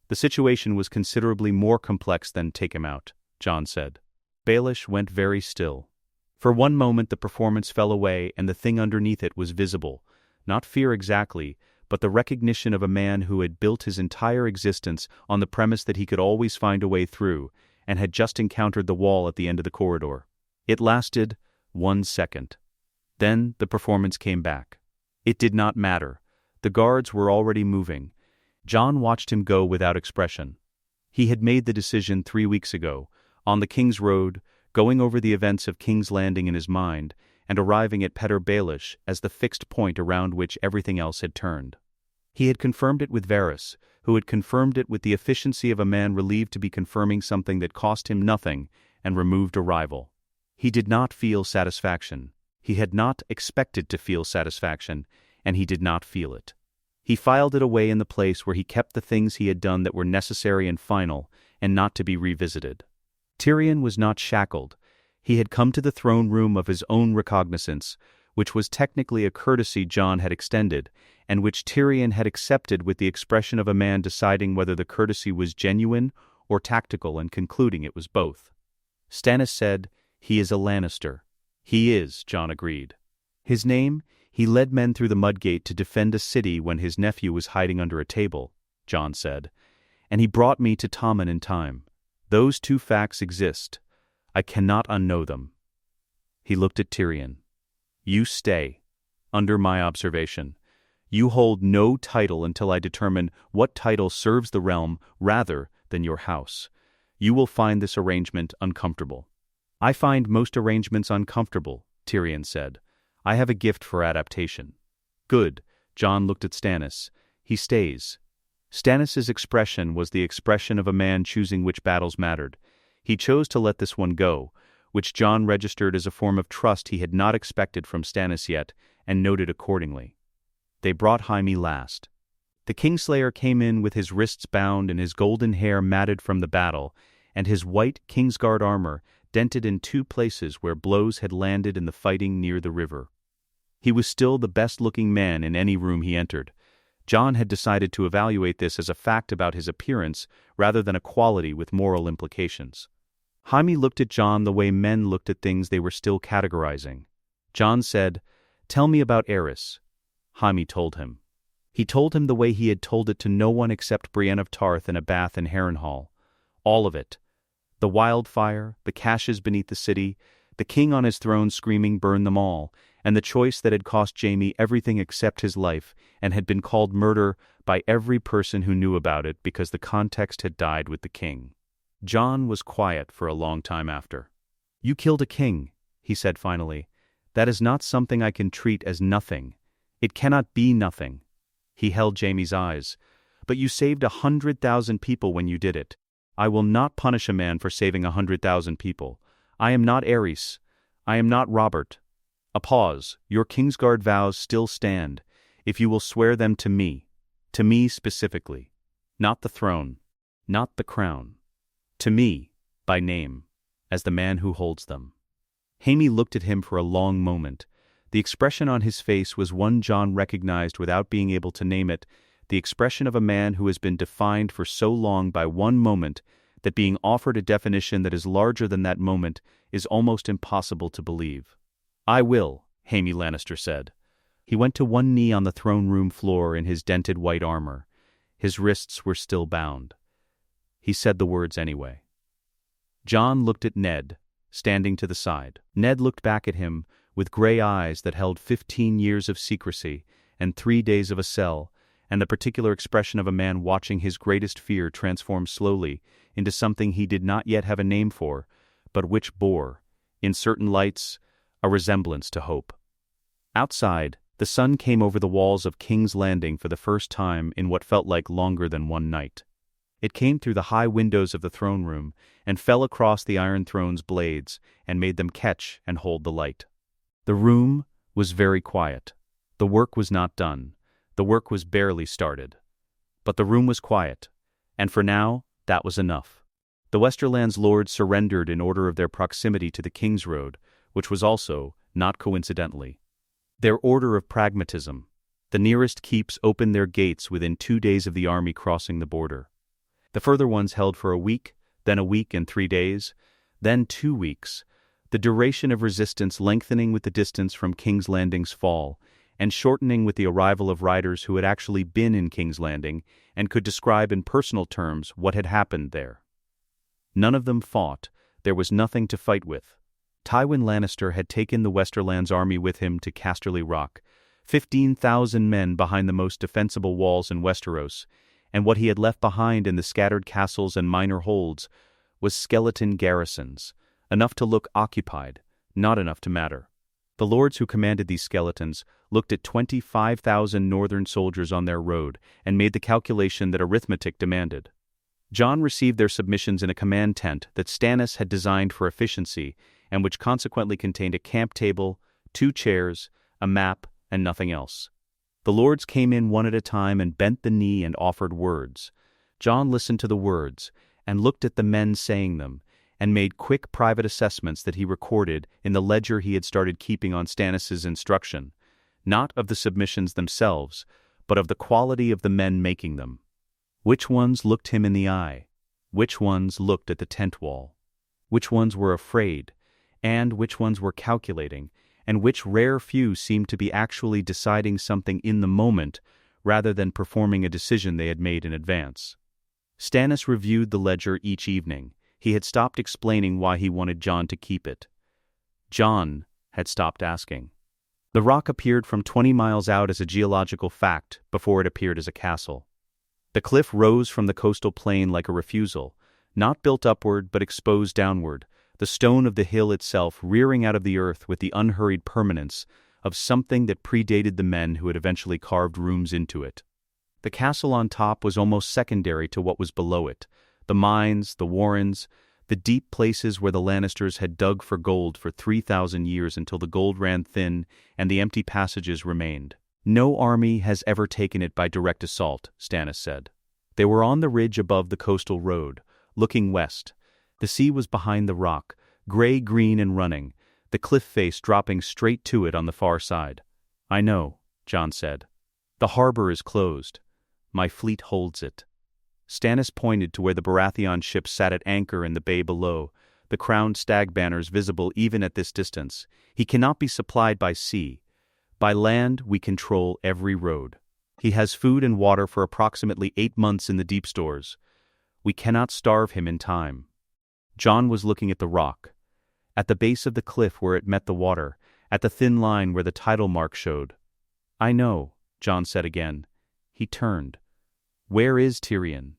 "The situation was considerably more complex than take him out," Jon said. Baelish went very still. For one moment the performance fell away and the thing underneath it was visible. Not fear exactly, but the recognition of a man who had built his entire existence on the premise that he could always find a way through, and had just encountered the wall at the end of the corridor. It lasted 1 second. Then the performance came back. It did not matter. The guards were already moving. Jon watched him go without expression. He had made the decision 3 weeks ago, on the King's Road, going over the events of King's Landing in his mind, and arriving at Petyr Baelish as the fixed point around which everything else had turned. He had confirmed it with Varys, who had confirmed it with the efficiency of a man relieved to be confirming something that cost him nothing and removed a rival. He did not feel satisfaction. He had not expected to feel satisfaction, and he did not feel it. He filed it away in the place where he kept the things he had done that were necessary and final, and not to be revisited. Tyrion was not shackled. He had come to the throne room of his own recognizance, which was technically a courtesy Jon had extended, and which Tyrion had accepted with the expression of a man deciding whether the courtesy was genuine or tactical and concluding it was both. Stannis said, "He is a Lannister." "He is," Jon agreed. "His name? He led men through the Mudgate to defend a city when his nephew was hiding under a table," Jon said. "And he brought me to Tommen in time. Those two facts exist. I cannot unknow them." He looked at Tyrion. "You stay, under my observation. You hold no title until I determine what title serves the realm rather than your house. You will find this arrangement uncomfortable." "I find most arrangements uncomfortable," Tyrion said. "I have a gift for adaptation." "Good." Jon looked at Stannis. "He stays." Stannis's expression was the expression of a man choosing which battles mattered. He chose to let this one go, which Jon registered as a form of trust he had not expected from Stannis yet, and noted accordingly. They brought Jaime last. The Kingslayer came in with his wrists bound and his golden hair matted from the battle, and his white Kingsguard armor dented in 2 places where blows had landed in the fighting near the river. He was still the best-looking man in any room he entered. Jon had decided to evaluate this as a fact about his appearance rather than a quality with moral implications. Jaime looked at Jon the way men looked at things they were still categorizing. Jon said, "Tell me about Eris." Jaime told him. He told him the way he had told it to no one except Brienne of Tarth in a bath in Harrenhal. All of it. The wildfire, the caches beneath the city, the king on his throne screaming "burn them all," and the choice that had cost Jaime everything except his life and had been called murder by every person who knew about it because the context had died with the king. Jon was quiet for a long time after. "You killed a king," he said finally. "That is not something I can treat as nothing. It cannot be nothing." He held Jaime's eyes. "But you saved 100,000 people when you did it. I will not punish a man for saving 100,000 people. I am not Aerys. I am not Robert." A pause. "Your Kingsguard vows still stand, if you will swear them to me specifically. Not the throne, not the crown. To me, by name, as the man who holds them." Jaime looked at him for a long moment. The expression on his face was one Jon recognized without being able to name it, the expression of a man who has been defined for so long by one moment that being offered a definition that is larger than that moment is almost impossible to believe. "I will," Jaime Lannister said. He went to one knee on the throne room floor in his dented white armor. His wrists were still bound. He said the words anyway. Jon looked at Ned, standing to the side. Ned looked back at him with gray eyes that held 15 years of secrecy and 3 days of a cell, and the particular expression of a man watching his greatest fear transform slowly into something he did not yet have a name for, but which bore, in certain lights, a resemblance to hope. Outside, the sun came over the walls of King's Landing for the first time in what felt like longer than one night. It came through the high windows of the throne room and fell across the Iron Throne's blades and made them catch and hold the light. The room was very quiet. The work was not done. The work was barely started. But the room was quiet, and for now, that was enough. The Westerland's lords surrendered in order of their proximity to the King's Road, which was also, not coincidentally, their order of pragmatism. The nearest keeps opened their gates within 2 days of the army crossing the border. The further ones held for a week, then a week and 3 days, then 2 weeks, the duration of resistance lengthening with the distance from King's Landing's fall, and shortening with the arrival of riders who had actually been in King's Landing and could describe in personal terms what had happened there. None of them fought. There was nothing to fight with. Tywin Lannister had taken the Westerland's army with him to Casterly Rock, 15,000 men behind the most defensible walls in Westeros, and what he had left behind in the scattered castles and minor holds was skeleton garrisons, enough to look occupied, not enough to matter. The lords who commanded these skeletons looked at 25,000 northern soldiers on their road and made the calculation that arithmetic demanded. Jon received their submissions in a command tent that Stannis had designed for efficiency and which consequently contained a camp table, 2 chairs, a map, and nothing else. The lords came in one at a time and bent the knee and offered words. Jon listened to the words and looked at the men saying them, and made quick private assessments that he recorded in the ledger he had started keeping on Stannis's instruction, not of the submissions themselves, but of the quality of the men making them. Which ones looked him in the eye? Which ones looked at the tent wall? Which ones were afraid, and which ones were calculating, and which rare few seemed to be actually deciding something in the moment rather than performing a decision they had made in advance? Stannis reviewed the ledger each evening. He had stopped explaining why he wanted Jon to keep it. Jon had stopped asking. The rock appeared from 20 miles out as a geological fact before it appeared as a castle. The cliff rose from the coastal plain like a refusal, not built upward but exposed downward, the stone of the hill itself rearing out of the earth with the unhurried permanence of something that predated the men who had eventually carved rooms into it. The castle on top was almost secondary to what was below it, the mines, the warrens, the deep places where the Lannisters had dug for gold for 3,000 years until the gold ran thin and the empty passages remained. No army has ever taken it by direct assault, Stannis said. They were on the ridge above the coastal road, looking west. The sea was behind the rock, gray-green and running, the cliff face dropping straight to it on the far side. I know, Jon said. The harbor is closed. My fleet holds it. Stannis pointed to where the Baratheon ship sat at anchor in the bay below, the crowned stag banners visible even at this distance. He cannot be supplied by sea. By land, we control every road. He has food and water for approximately 8 months in the deep stores. We cannot starve him in time. Jon was looking at the rock, at the base of the cliff where it met the water, at the thin line where the tidal mark showed. I know, Jon said again. He turned. Where is Tyrion?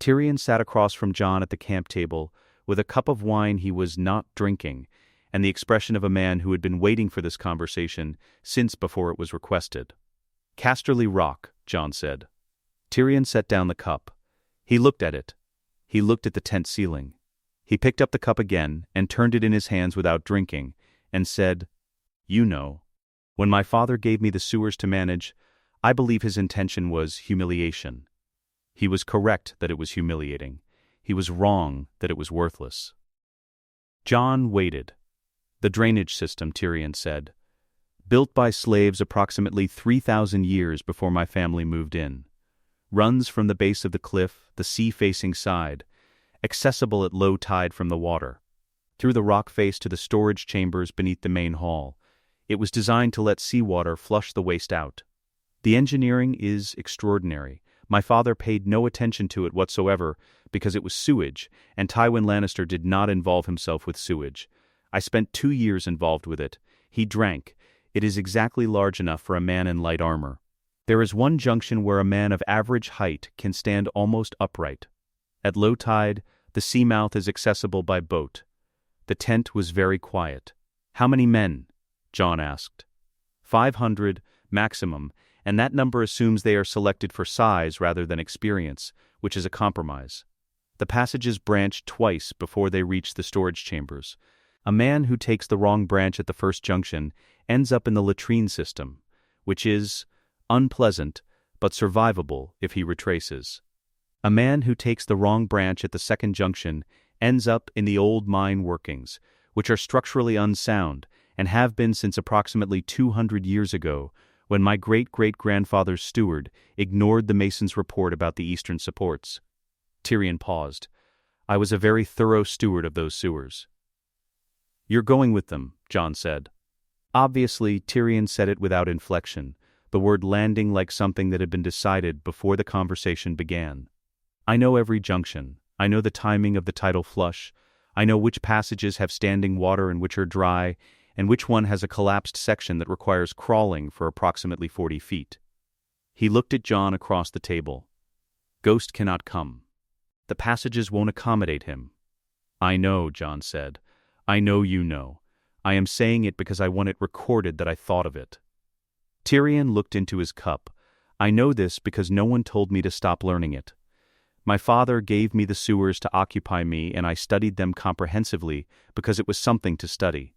Tyrion sat across from Jon at the camp table, with a cup of wine he was not drinking, and the expression of a man who had been waiting for this conversation since before it was requested. Casterly Rock, Jon said. Tyrion set down the cup. He looked at it. He looked at the tent ceiling. He picked up the cup again and turned it in his hands without drinking, and said, You know. When my father gave me the sewers to manage, I believe his intention was humiliation. He was correct that it was humiliating. He was wrong that it was worthless. Jon waited. The drainage system, Tyrion said. Built by slaves approximately 3,000 years before my family moved in. Runs from the base of the cliff, the sea-facing side, accessible at low tide from the water, through the rock face to the storage chambers beneath the main hall. It was designed to let seawater flush the waste out. The engineering is extraordinary. My father paid no attention to it whatsoever because it was sewage, and Tywin Lannister did not involve himself with sewage. I spent 2 years involved with it. He drank. It is exactly large enough for a man in light armor. There is one junction where a man of average height can stand almost upright. At low tide, the sea mouth is accessible by boat. The tent was very quiet. How many men? Jon asked. 500, maximum, and that number assumes they are selected for size rather than experience, which is a compromise. The passages branch twice before they reach the storage chambers. A man who takes the wrong branch at the first junction ends up in the latrine system, which is unpleasant but survivable if he retraces. A man who takes the wrong branch at the second junction ends up in the old mine workings, which are structurally unsound and have been since approximately 200 years ago, when my great-great-grandfather's steward ignored the mason's report about the eastern supports. Tyrion paused. I was a very thorough steward of those sewers. You're going with them, Jon said. Obviously, Tyrion said it without inflection, the word landing like something that had been decided before the conversation began. I know every junction. I know the timing of the tidal flush. I know which passages have standing water and which are dry, and which one has a collapsed section that requires crawling for approximately 40 feet. He looked at Jon across the table. Ghost cannot come. The passages won't accommodate him. I know, Jon said. I know you know. I am saying it because I want it recorded that I thought of it. Tyrion looked into his cup. I know this because no one told me to stop learning it. My father gave me the sewers to occupy me, and I studied them comprehensively because it was something to study.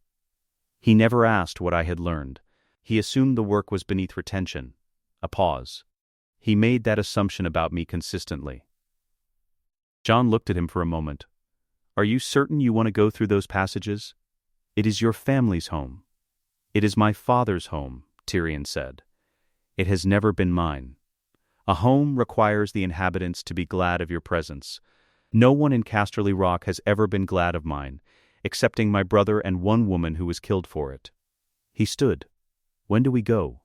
He never asked what I had learned. He assumed the work was beneath retention. A pause. He made that assumption about me consistently. Jon looked at him for a moment. Are you certain you want to go through those passages? It is your family's home. It is my father's home, Tyrion said. It has never been mine. A home requires the inhabitants to be glad of your presence. No one in Casterly Rock has ever been glad of mine, excepting my brother and one woman who was killed for it. He stood. When do we go?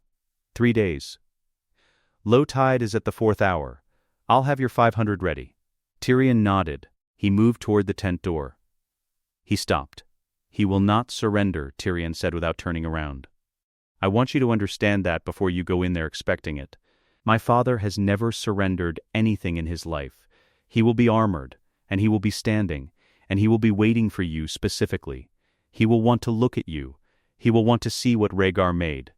3 days. Low tide is at the 4th hour. I'll have your 500 ready. Tyrion nodded. He moved toward the tent door. He stopped. He will not surrender, Tyrion said without turning around. I want you to understand that before you go in there expecting it. My father has never surrendered anything in his life. He will be armored, and he will be standing, and he will be waiting for you specifically. He will want to look at you. He will want to see what Rhaegar made.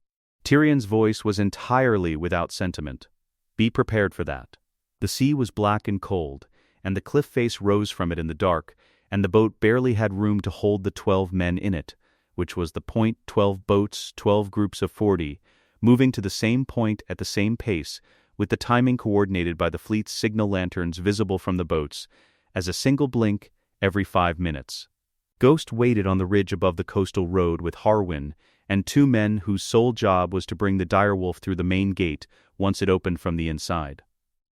Tyrion's voice was entirely without sentiment. Be prepared for that. The sea was black and cold, and the cliff face rose from it in the dark, and the boat barely had room to hold the 12 men in it, which was the point. 12 boats, 12 groups of 40, moving to the same point at the same pace, with the timing coordinated by the fleet's signal lanterns visible from the boats, as a single blink every 5 minutes. Ghost waited on the ridge above the coastal road with Harwyn and 2 men whose sole job was to bring the direwolf through the main gate once it opened from the inside.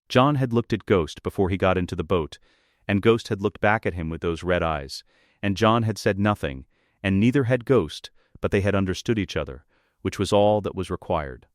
Jon had looked at Ghost before he got into the boat, and Ghost had looked back at him with those red eyes, and Jon had said nothing, and neither had Ghost, but they had understood each other, which was all that was required.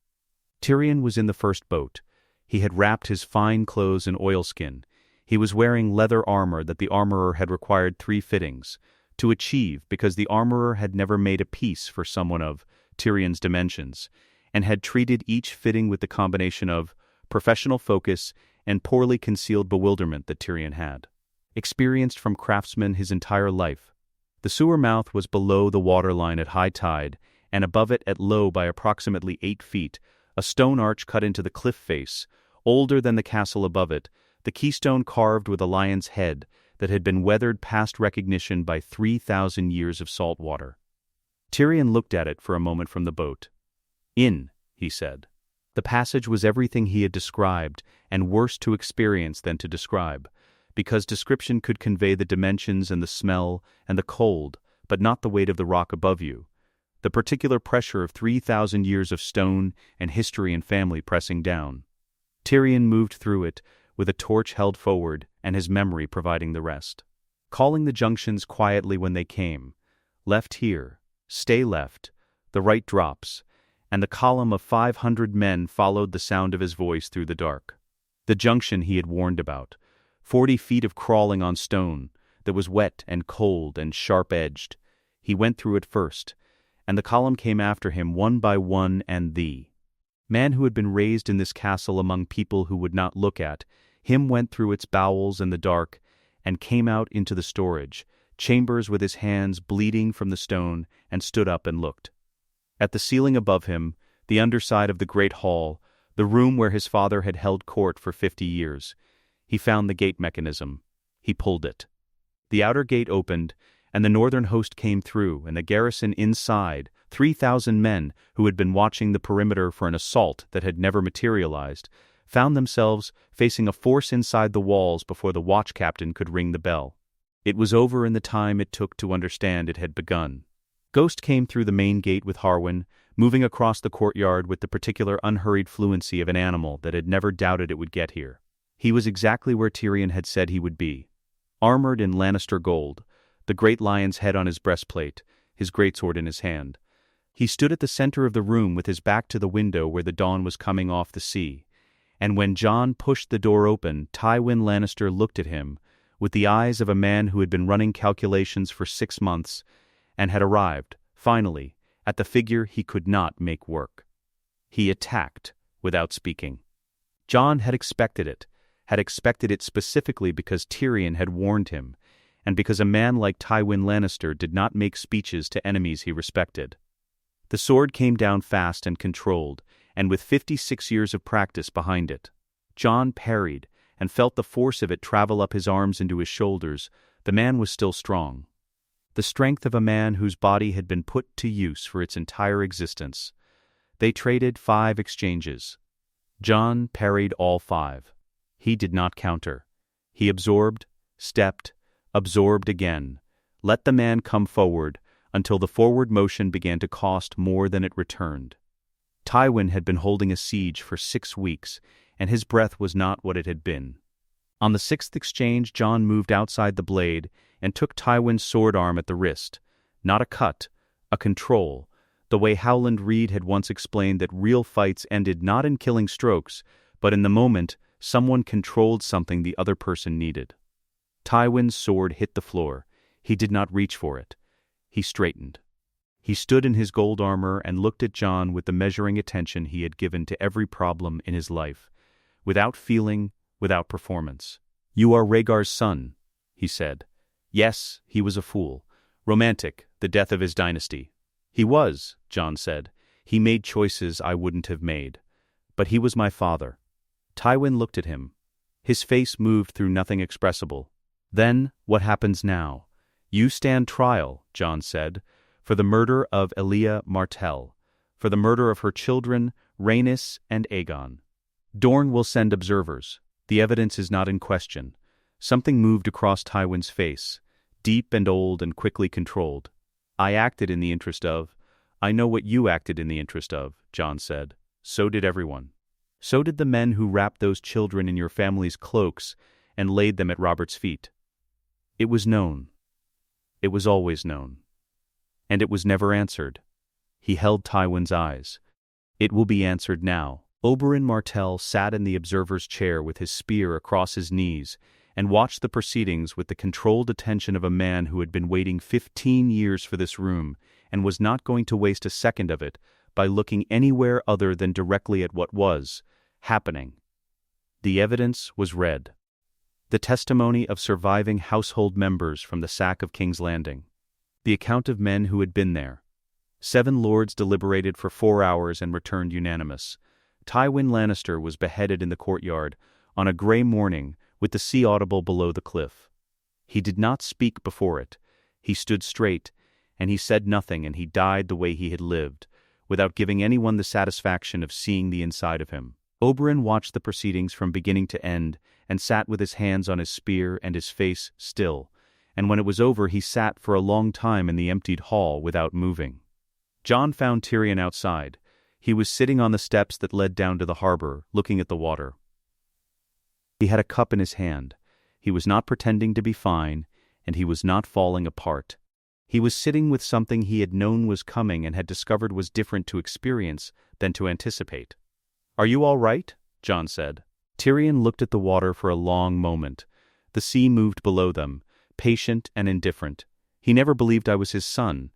Tyrion was in the first boat. He had wrapped his fine clothes in oilskin. He was wearing leather armor that the armorer had required 3 fittings to achieve because the armorer had never made a piece for someone of Tyrion's dimensions, and had treated each fitting with the combination of professional focus and poorly concealed bewilderment that Tyrion had. Experienced from craftsmen his entire life. The sewer mouth was below the waterline at high tide, and above it at low by approximately 8 feet, a stone arch cut into the cliff face, older than the castle above it, the keystone carved with a lion's head that had been weathered past recognition by 3,000 years of salt water. Tyrion looked at it for a moment from the boat. In, he said. The passage was everything he had described, and worse to experience than to describe, because description could convey the dimensions and the smell and the cold, but not the weight of the rock above you, the particular pressure of 3,000 years of stone and history and family pressing down. Tyrion moved through it, with a torch held forward and his memory providing the rest. Calling the junctions quietly when they came. Left here, stay left, the right drops, and the column of 500 men followed the sound of his voice through the dark. The junction he had warned about, 40 feet of crawling on stone, that was wet and cold and sharp-edged. He went through it first, and the column came after him one by one, and the man who had been raised in this castle among people who would not look at him went through its bowels in the dark and came out into the storage chambers with his hands bleeding from the stone, and stood up and looked. At the ceiling above him, the underside of the great hall, the room where his father had held court for 50 years, he found the gate mechanism. He pulled it. The outer gate opened, and the northern host came through, and the garrison inside, 3,000 men who had been watching the perimeter for an assault that had never materialized, found themselves facing a force inside the walls before the watch captain could ring the bell. It was over in the time it took to understand it had begun. Ghost came through the main gate with Harwyn, moving across the courtyard with the particular unhurried fluency of an animal that had never doubted it would get here. He was exactly where Tyrion had said he would be. Armored in Lannister gold, the great lion's head on his breastplate, his greatsword in his hand. He stood at the center of the room with his back to the window where the dawn was coming off the sea. And when Jon pushed the door open, Tywin Lannister looked at him with the eyes of a man who had been running calculations for 6 months and had arrived, finally, at the figure he could not make work. He attacked without speaking. Jon had expected it specifically because Tyrion had warned him, and because a man like Tywin Lannister did not make speeches to enemies he respected. The sword came down fast and controlled, and with 56 years of practice behind it. Jon parried, and felt the force of it travel up his arms into his shoulders. The man was still strong. The strength of a man whose body had been put to use for its entire existence. They traded 5 exchanges. Jon parried all 5. He did not counter. He absorbed, stepped, absorbed again. Let the man come forward, until the forward motion began to cost more than it returned. Tywin had been holding a siege for 6 weeks, and his breath was not what it had been. On the 6th exchange, Jon moved outside the blade and took Tywin's sword arm at the wrist. Not a cut, a control, the way Howland Reed had once explained that real fights ended not in killing strokes, but in the moment someone controlled something the other person needed. Tywin's sword hit the floor. He did not reach for it. He straightened. He stood in his gold armor and looked at Jon with the measuring attention he had given to every problem in his life, without feeling, without performance. "You are Rhaegar's son," he said. Yes, he was a fool. Romantic, the death of his dynasty. He was, Jon said. He made choices I wouldn't have made. But he was my father. Tywin looked at him. His face moved through nothing expressible. Then, what happens now? You stand trial, Jon said, for the murder of Elia Martell, for the murder of her children, Rhaenys and Aegon. Dorne will send observers. The evidence is not in question. Something moved across Tywin's face, deep and old and quickly controlled. I acted in the interest of. I know what you acted in the interest of, Jon said. So did everyone. So did the men who wrapped those children in your family's cloaks and laid them at Robert's feet. It was known. It was always known. And it was never answered. He held Tywin's eyes. It will be answered now. Oberyn Martell sat in the observer's chair with his spear across his knees and watched the proceedings with the controlled attention of a man who had been waiting 15 years for this room and was not going to waste a second of it by looking anywhere other than directly at what was happening. The evidence was read. The testimony of surviving household members from the sack of King's Landing. The account of men who had been there. 7 lords deliberated for 4 hours and returned unanimous. Tywin Lannister was beheaded in the courtyard on a gray morning with the sea audible below the cliff. He did not speak before it. He stood straight, and he said nothing, and he died the way he had lived, without giving anyone the satisfaction of seeing the inside of him. Oberyn watched the proceedings from beginning to end and sat with his hands on his spear and his face still, and when it was over he sat for a long time in the emptied hall without moving. Jon found Tyrion outside. He was sitting on the steps that led down to the harbor, looking at the water. He had a cup in his hand. He was not pretending to be fine, and he was not falling apart. He was sitting with something he had known was coming and had discovered was different to experience than to anticipate. "Are you all right?" Jon said. Tyrion looked at the water for a long moment. The sea moved below them, patient and indifferent. "He never believed I was his son,"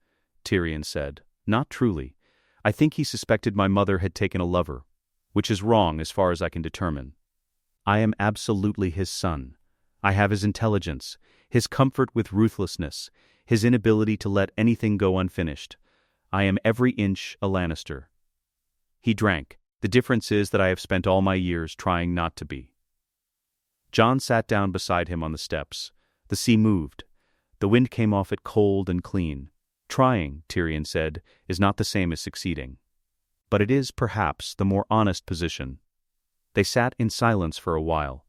Tyrion said. "Not truly. I think he suspected my mother had taken a lover, which is wrong as far as I can determine. I am absolutely his son. I have his intelligence, his comfort with ruthlessness, his inability to let anything go unfinished. I am every inch a Lannister." He drank. The difference is that I have spent all my years trying not to be. Jon sat down beside him on the steps. The sea moved. The wind came off it cold and clean. Trying, Tyrion said, is not the same as succeeding. But it is, perhaps, the more honest position. They sat in silence for a while.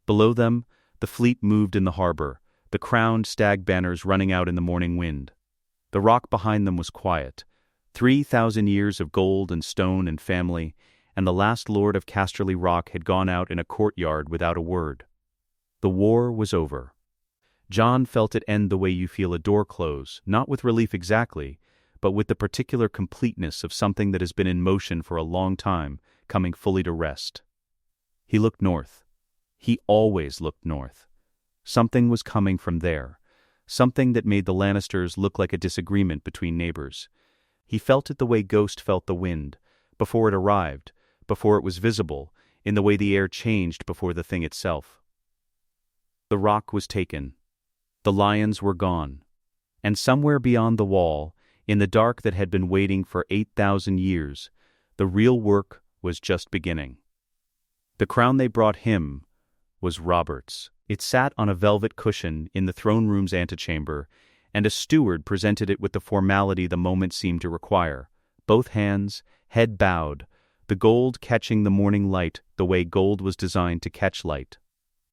Below them, the fleet moved in the harbor, the crowned stag banners running out in the morning wind. The rock behind them was quiet. 3,000 years of gold and stone and family, and the last lord of Casterly Rock had gone out in a courtyard without a word. The war was over. Jon felt it end the way you feel a door close, not with relief exactly, but with the particular completeness of something that has been in motion for a long time, coming fully to rest. He looked north. He always looked north. Something was coming from there, something that made the Lannisters look like a disagreement between neighbors. He felt it the way Ghost felt the wind, before it arrived, before it was visible, in the way the air changed before the thing itself. The rock was taken. The lions were gone. And somewhere beyond the wall, in the dark that had been waiting for 8,000 years, the real work was just beginning. The crown they brought him was Robert's. It sat on a velvet cushion in the throne room's antechamber, and a steward presented it with the formality the moment seemed to require. Both hands, head bowed, the gold catching the morning light the way gold was designed to catch light.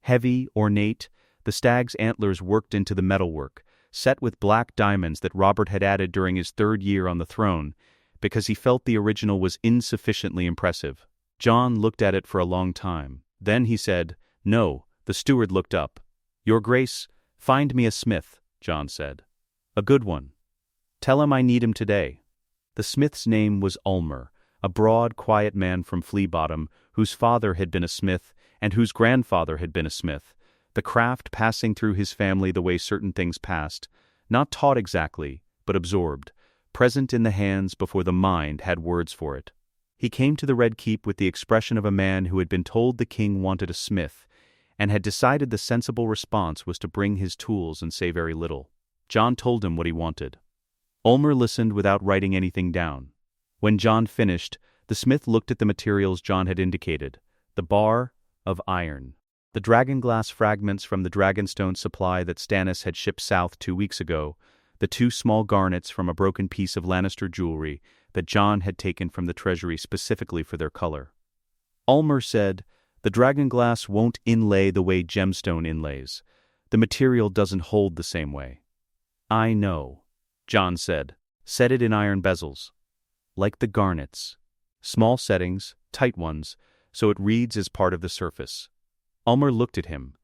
Heavy, ornate, the stag's antlers worked into the metalwork, set with black diamonds that Robert had added during his 3rd year on the throne, because he felt the original was insufficiently impressive. Jon looked at it for a long time. Then he said, "No." The steward looked up. "Your Grace, find me a smith," Jon said. "A good one. Tell him I need him today." The smith's name was Ulmer, a broad, quiet man from Flea Bottom, whose father had been a smith and whose grandfather had been a smith, the craft passing through his family the way certain things passed, not taught exactly, but absorbed, present in the hands before the mind had words for it. He came to the Red Keep with the expression of a man who had been told the king wanted a smith, and had decided the sensible response was to bring his tools and say very little. Jon told him what he wanted. Ulmer listened without writing anything down. When Jon finished, the smith looked at the materials Jon had indicated, the bar of iron, the dragonglass fragments from the dragonstone supply that Stannis had shipped south 2 weeks ago, the 2 small garnets from a broken piece of Lannister jewelry that Jon had taken from the treasury specifically for their color. Ulmer said, "The dragonglass won't inlay the way gemstone inlays. The material doesn't hold the same way." "I know," Jon said. "Set it in iron bezels. Like the garnets. Small settings, tight ones, so it reads as part of the surface." Ulmer looked at him.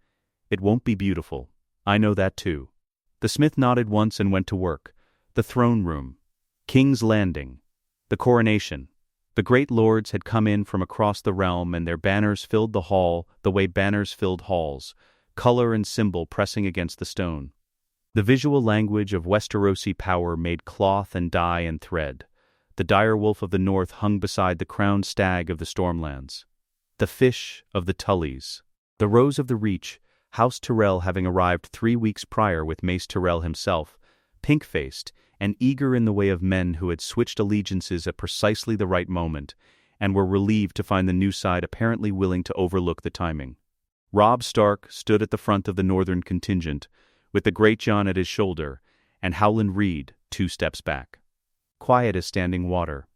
"It won't be beautiful. I know that too." The smith nodded once and went to work. The throne room. King's Landing. The coronation. The great lords had come in from across the realm and their banners filled the hall the way banners filled halls, color and symbol pressing against the stone. The visual language of Westerosi power made cloth and dye and thread. The direwolf of the north hung beside the crowned stag of the Stormlands. The fish of the Tullys. The Rose of the Reach, House Tyrell having arrived 3 weeks prior with Mace Tyrell himself, pink-faced and eager in the way of men who had switched allegiances at precisely the right moment, and were relieved to find the new side apparently willing to overlook the timing. Robb Stark stood at the front of the northern contingent, with the Great Jon at his shoulder, and Howland Reed 2 steps back. Quiet as standing water.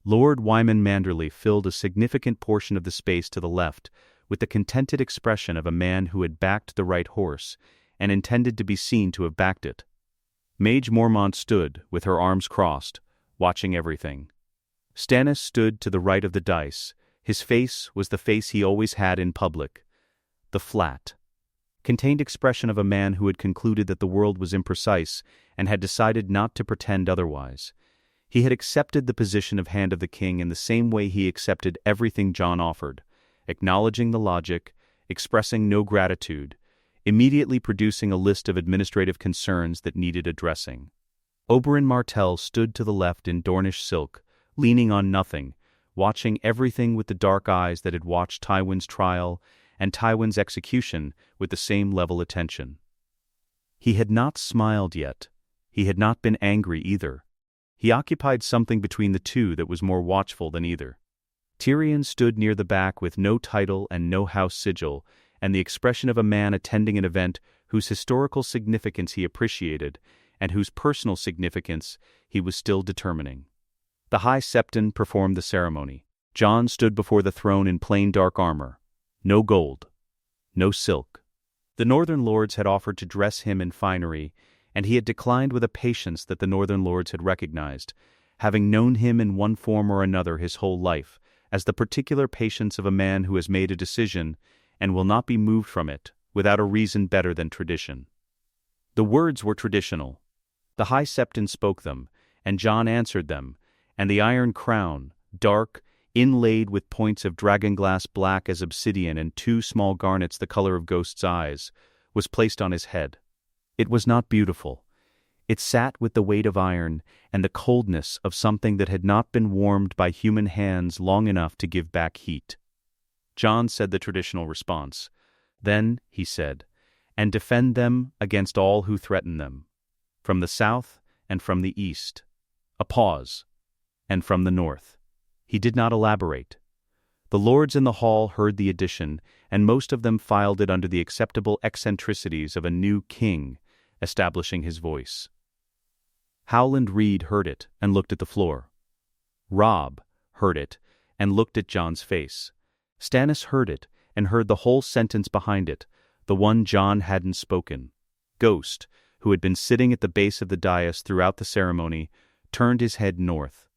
Lord Wyman Manderley filled a significant portion of the space to the left, with the contented expression of a man who had backed the right horse, and intended to be seen to have backed it. Mage Mormont stood, with her arms crossed, watching everything. Stannis stood to the right of the dice. His face was the face he always had in public. The flat, contained expression of a man who had concluded that the world was imprecise and had decided not to pretend otherwise. He had accepted the position of Hand of the King in the same way he accepted everything Jon offered, acknowledging the logic, expressing no gratitude, immediately producing a list of administrative concerns that needed addressing. Oberyn Martell stood to the left in Dornish silk, leaning on nothing, watching everything with the dark eyes that had watched Tywin's trial and Tywin's execution with the same level attention. He had not smiled yet. He had not been angry either. He occupied something between the two that was more watchful than either. Tyrion stood near the back with no title and no house sigil, and the expression of a man attending an event whose historical significance he appreciated, and whose personal significance he was still determining. The High Septon performed the ceremony. Jon stood before the throne in plain dark armor. No gold. No silk. The northern lords had offered to dress him in finery, and he had declined with a patience that the northern lords had recognized, having known him in one form or another his whole life, as the particular patience of a man who has made a decision and will not be moved from it without a reason better than tradition. The words were traditional. The High Septon spoke them, and Jon answered them, and the iron crown, dark, inlaid with points of dragonglass black as obsidian and 2 small garnets the color of ghosts' eyes, was placed on his head. It was not beautiful. It sat with the weight of iron and the coldness of something that had not been warmed by human hands long enough to give back heat. Jon said the traditional response. Then, he said, "And defend them against all who threaten them. From the south and from the east." A pause. "And from the north." He did not elaborate. The lords in the hall heard the addition, and most of them filed it under the acceptable eccentricities of a new king, establishing his voice. Howland Reed heard it and looked at the floor. Robb heard it and looked at Jon's face. Stannis heard it and heard the whole sentence behind it, the one Jon hadn't spoken. Ghost, who had been sitting at the base of the dais throughout the ceremony, turned his head north.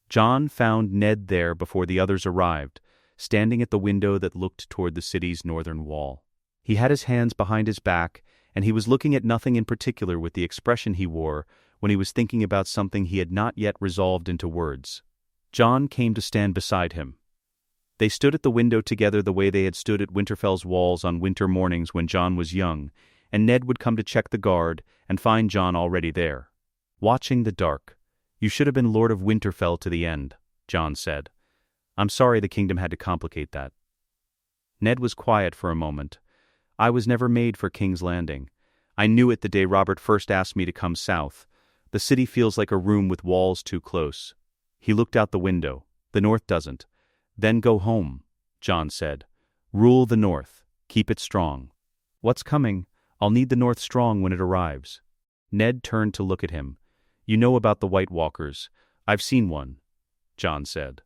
Jon found Ned there before the others arrived, standing at the window that looked toward the city's northern wall. He had his hands behind his back, and he was looking at nothing in particular with the expression he wore when he was thinking about something he had not yet resolved into words. Jon came to stand beside him. They stood at the window together the way they had stood at Winterfell's walls on winter mornings when Jon was young, and Ned would come to check the guard and find Jon already there. Watching the dark. "You should have been Lord of Winterfell to the end," Jon said. "I'm sorry the kingdom had to complicate that." Ned was quiet for a moment. "I was never made for King's Landing. I knew it the day Robert first asked me to come south. The city feels like a room with walls too close." He looked out the window. "The north doesn't." "Then go home," Jon said. "Rule the north. Keep it strong." "What's coming? I'll need the north strong when it arrives." Ned turned to look at him. "You know about the White Walkers. I've seen one," Jon said.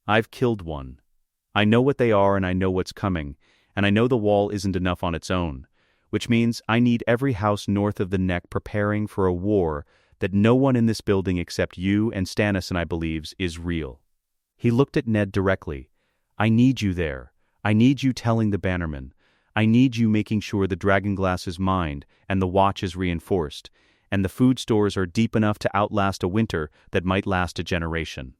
"I've killed one. I know what they are and I know what's coming, and I know the wall isn't enough on its own, which means I need every house north of the neck preparing for a war that no one in this building except you and Stannis and I believes is real." He looked at Ned directly. "I need you there. I need you telling the bannermen. I need you making sure the dragonglass is mined and the watch is reinforced, and the food stores are deep enough to outlast a winter that might last a generation."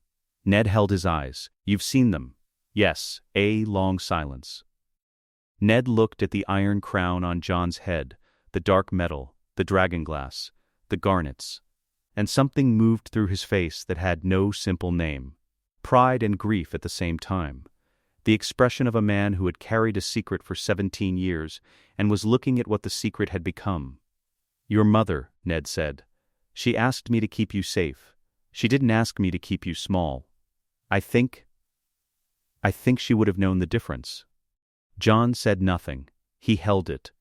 Ned held his eyes. "You've seen them." "Yes." A long silence. Ned looked at the iron crown on Jon's head, the dark metal, the dragonglass, the garnets, and something moved through his face that had no simple name. Pride and grief at the same time. The expression of a man who had carried a secret for 17 years and was looking at what the secret had become. "Your mother," Ned said. "She asked me to keep you safe. She didn't ask me to keep you small. I think she would have known the difference." Jon said nothing. He held it.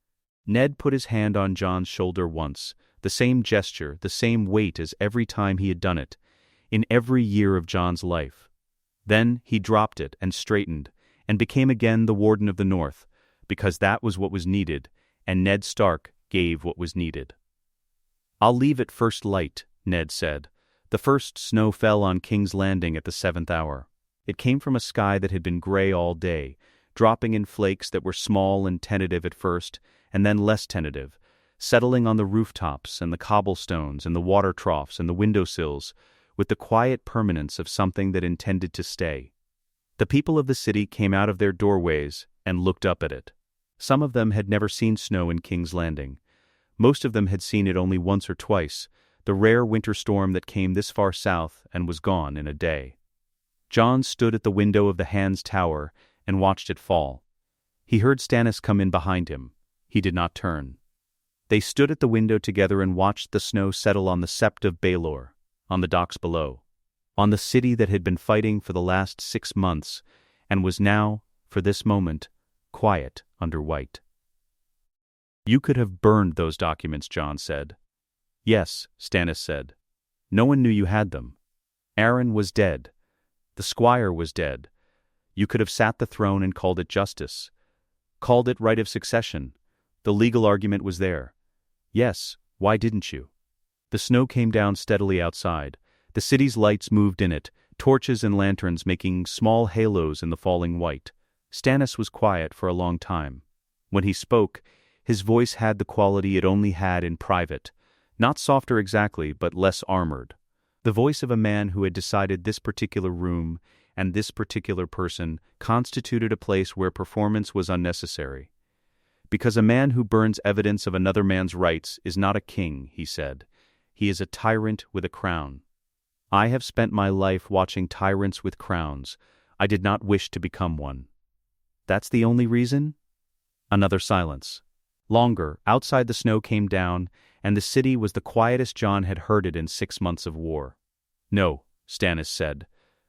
Ned put his hand on Jon's shoulder once, the same gesture, the same weight as every time he had done it, in every year of Jon's life. Then he dropped it and straightened, and became again the Warden of the North, because that was what was needed, and Ned Stark gave what was needed. "I'll leave at first light," Ned said. The first snow fell on King's Landing at the 7th hour. It came from a sky that had been gray all day, dropping in flakes that were small and tentative at first, and then less tentative, settling on the rooftops and the cobblestones and the water troughs and the windowsills, with the quiet permanence of something that intended to stay. The people of the city came out of their doorways and looked up at it. Some of them had never seen snow in King's Landing. Most of them had seen it only once or twice, the rare winter storm that came this far south and was gone in a day. Jon stood at the window of the Hand's Tower and watched it fall. He heard Stannis come in behind him. He did not turn. They stood at the window together and watched the snow settle on the Sept of Baelor, on the docks below, on the city that had been fighting for the last 6 months and was now, for this moment, quiet under white. "You could have burned those documents," Jon said. "Yes," Stannis said. "No one knew you had them. Aaron was dead. The squire was dead. You could have sat the throne and called it justice. Called it right of succession. The legal argument was there. Yes, why didn't you?" The snow came down steadily outside. The city's lights moved in it, torches and lanterns making small halos in the falling white. Stannis was quiet for a long time. When he spoke, his voice had the quality it only had in private, not softer exactly, but less armored. The voice of a man who had decided this particular room and this particular person constituted a place where performance was unnecessary. "Because a man who burns evidence of another man's rights is not a king," he said. "He is a tyrant with a crown. I have spent my life watching tyrants with crowns. I did not wish to become one." "That's the only reason?" Another silence. Longer. Outside the snow came down, and the city was the quietest Jon had heard it in 6 months of war. "No," Stannis said.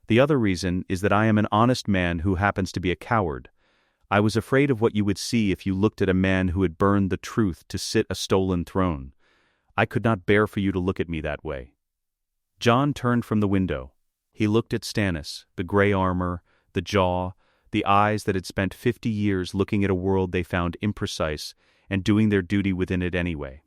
"The other reason is that I am an honest man who happens to be a coward. I was afraid of what you would see if you looked at a man who had burned the truth to sit a stolen throne. I could not bear for you to look at me that way." Jon turned from the window. He looked at Stannis, the gray armor, the jaw, the eyes that had spent 50 years looking at a world they found imprecise and doing their duty within it anyway.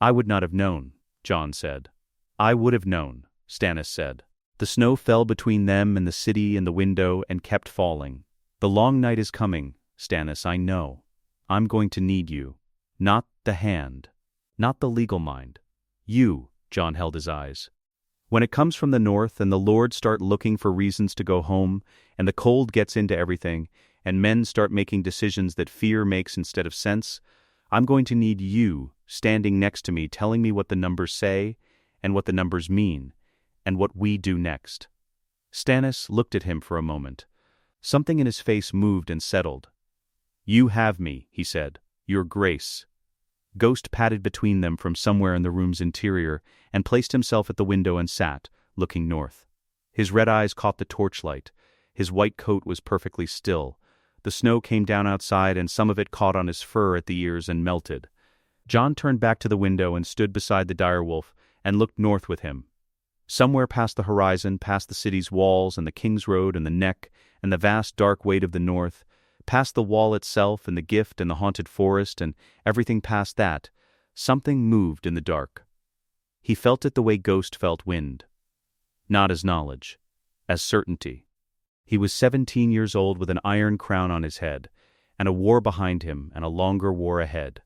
I would not have known, Jon said. I would have known, Stannis said. The snow fell between them and the city and the window and kept falling. The long night is coming, Stannis, I know. I'm going to need you. Not the hand. Not the legal mind. You, Jon held his eyes. When it comes from the north and the lords start looking for reasons to go home, and the cold gets into everything, and men start making decisions that fear makes instead of sense, I'm going to need you standing next to me telling me what the numbers say, and what the numbers mean, and what we do next. Stannis looked at him for a moment. Something in his face moved and settled. You have me, he said, your grace. Ghost padded between them from somewhere in the room's interior and placed himself at the window and sat, looking north. His red eyes caught the torchlight. His white coat was perfectly still. The snow came down outside and some of it caught on his fur at the ears and melted. Jon turned back to the window and stood beside the direwolf and looked north with him. Somewhere past the horizon, past the city's walls and the King's Road and the Neck and the vast dark weight of the north, past the wall itself and the gift and the haunted forest and everything past that, something moved in the dark. He felt it the way Ghost felt wind. Not as knowledge, as certainty. He was 17 years old with an iron crown on his head, and a war behind him and a longer war ahead.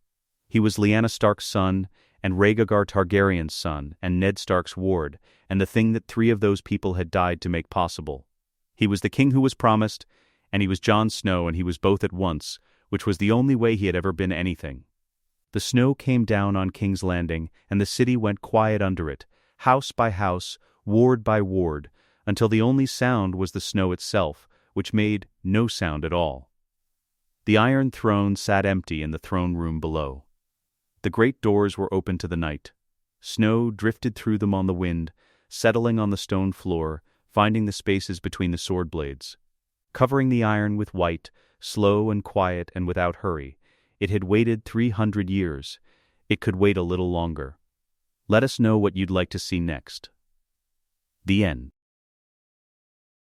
He was Lyanna Stark's son, and Rhaegar Targaryen's son, and Ned Stark's ward, and the thing that 3 of those people had died to make possible. He was the king who was promised, and he was Jon Snow, and he was both at once, which was the only way he had ever been anything. The snow came down on King's Landing, and the city went quiet under it, house by house, ward by ward, until the only sound was the snow itself, which made no sound at all. The Iron Throne sat empty in the throne room below. The great doors were open to the night. Snow drifted through them on the wind, settling on the stone floor, finding the spaces between the sword blades. Covering the iron with white, slow and quiet and without hurry, it had waited 300 years. It could wait a little longer. Let us know what you'd like to see next. The end.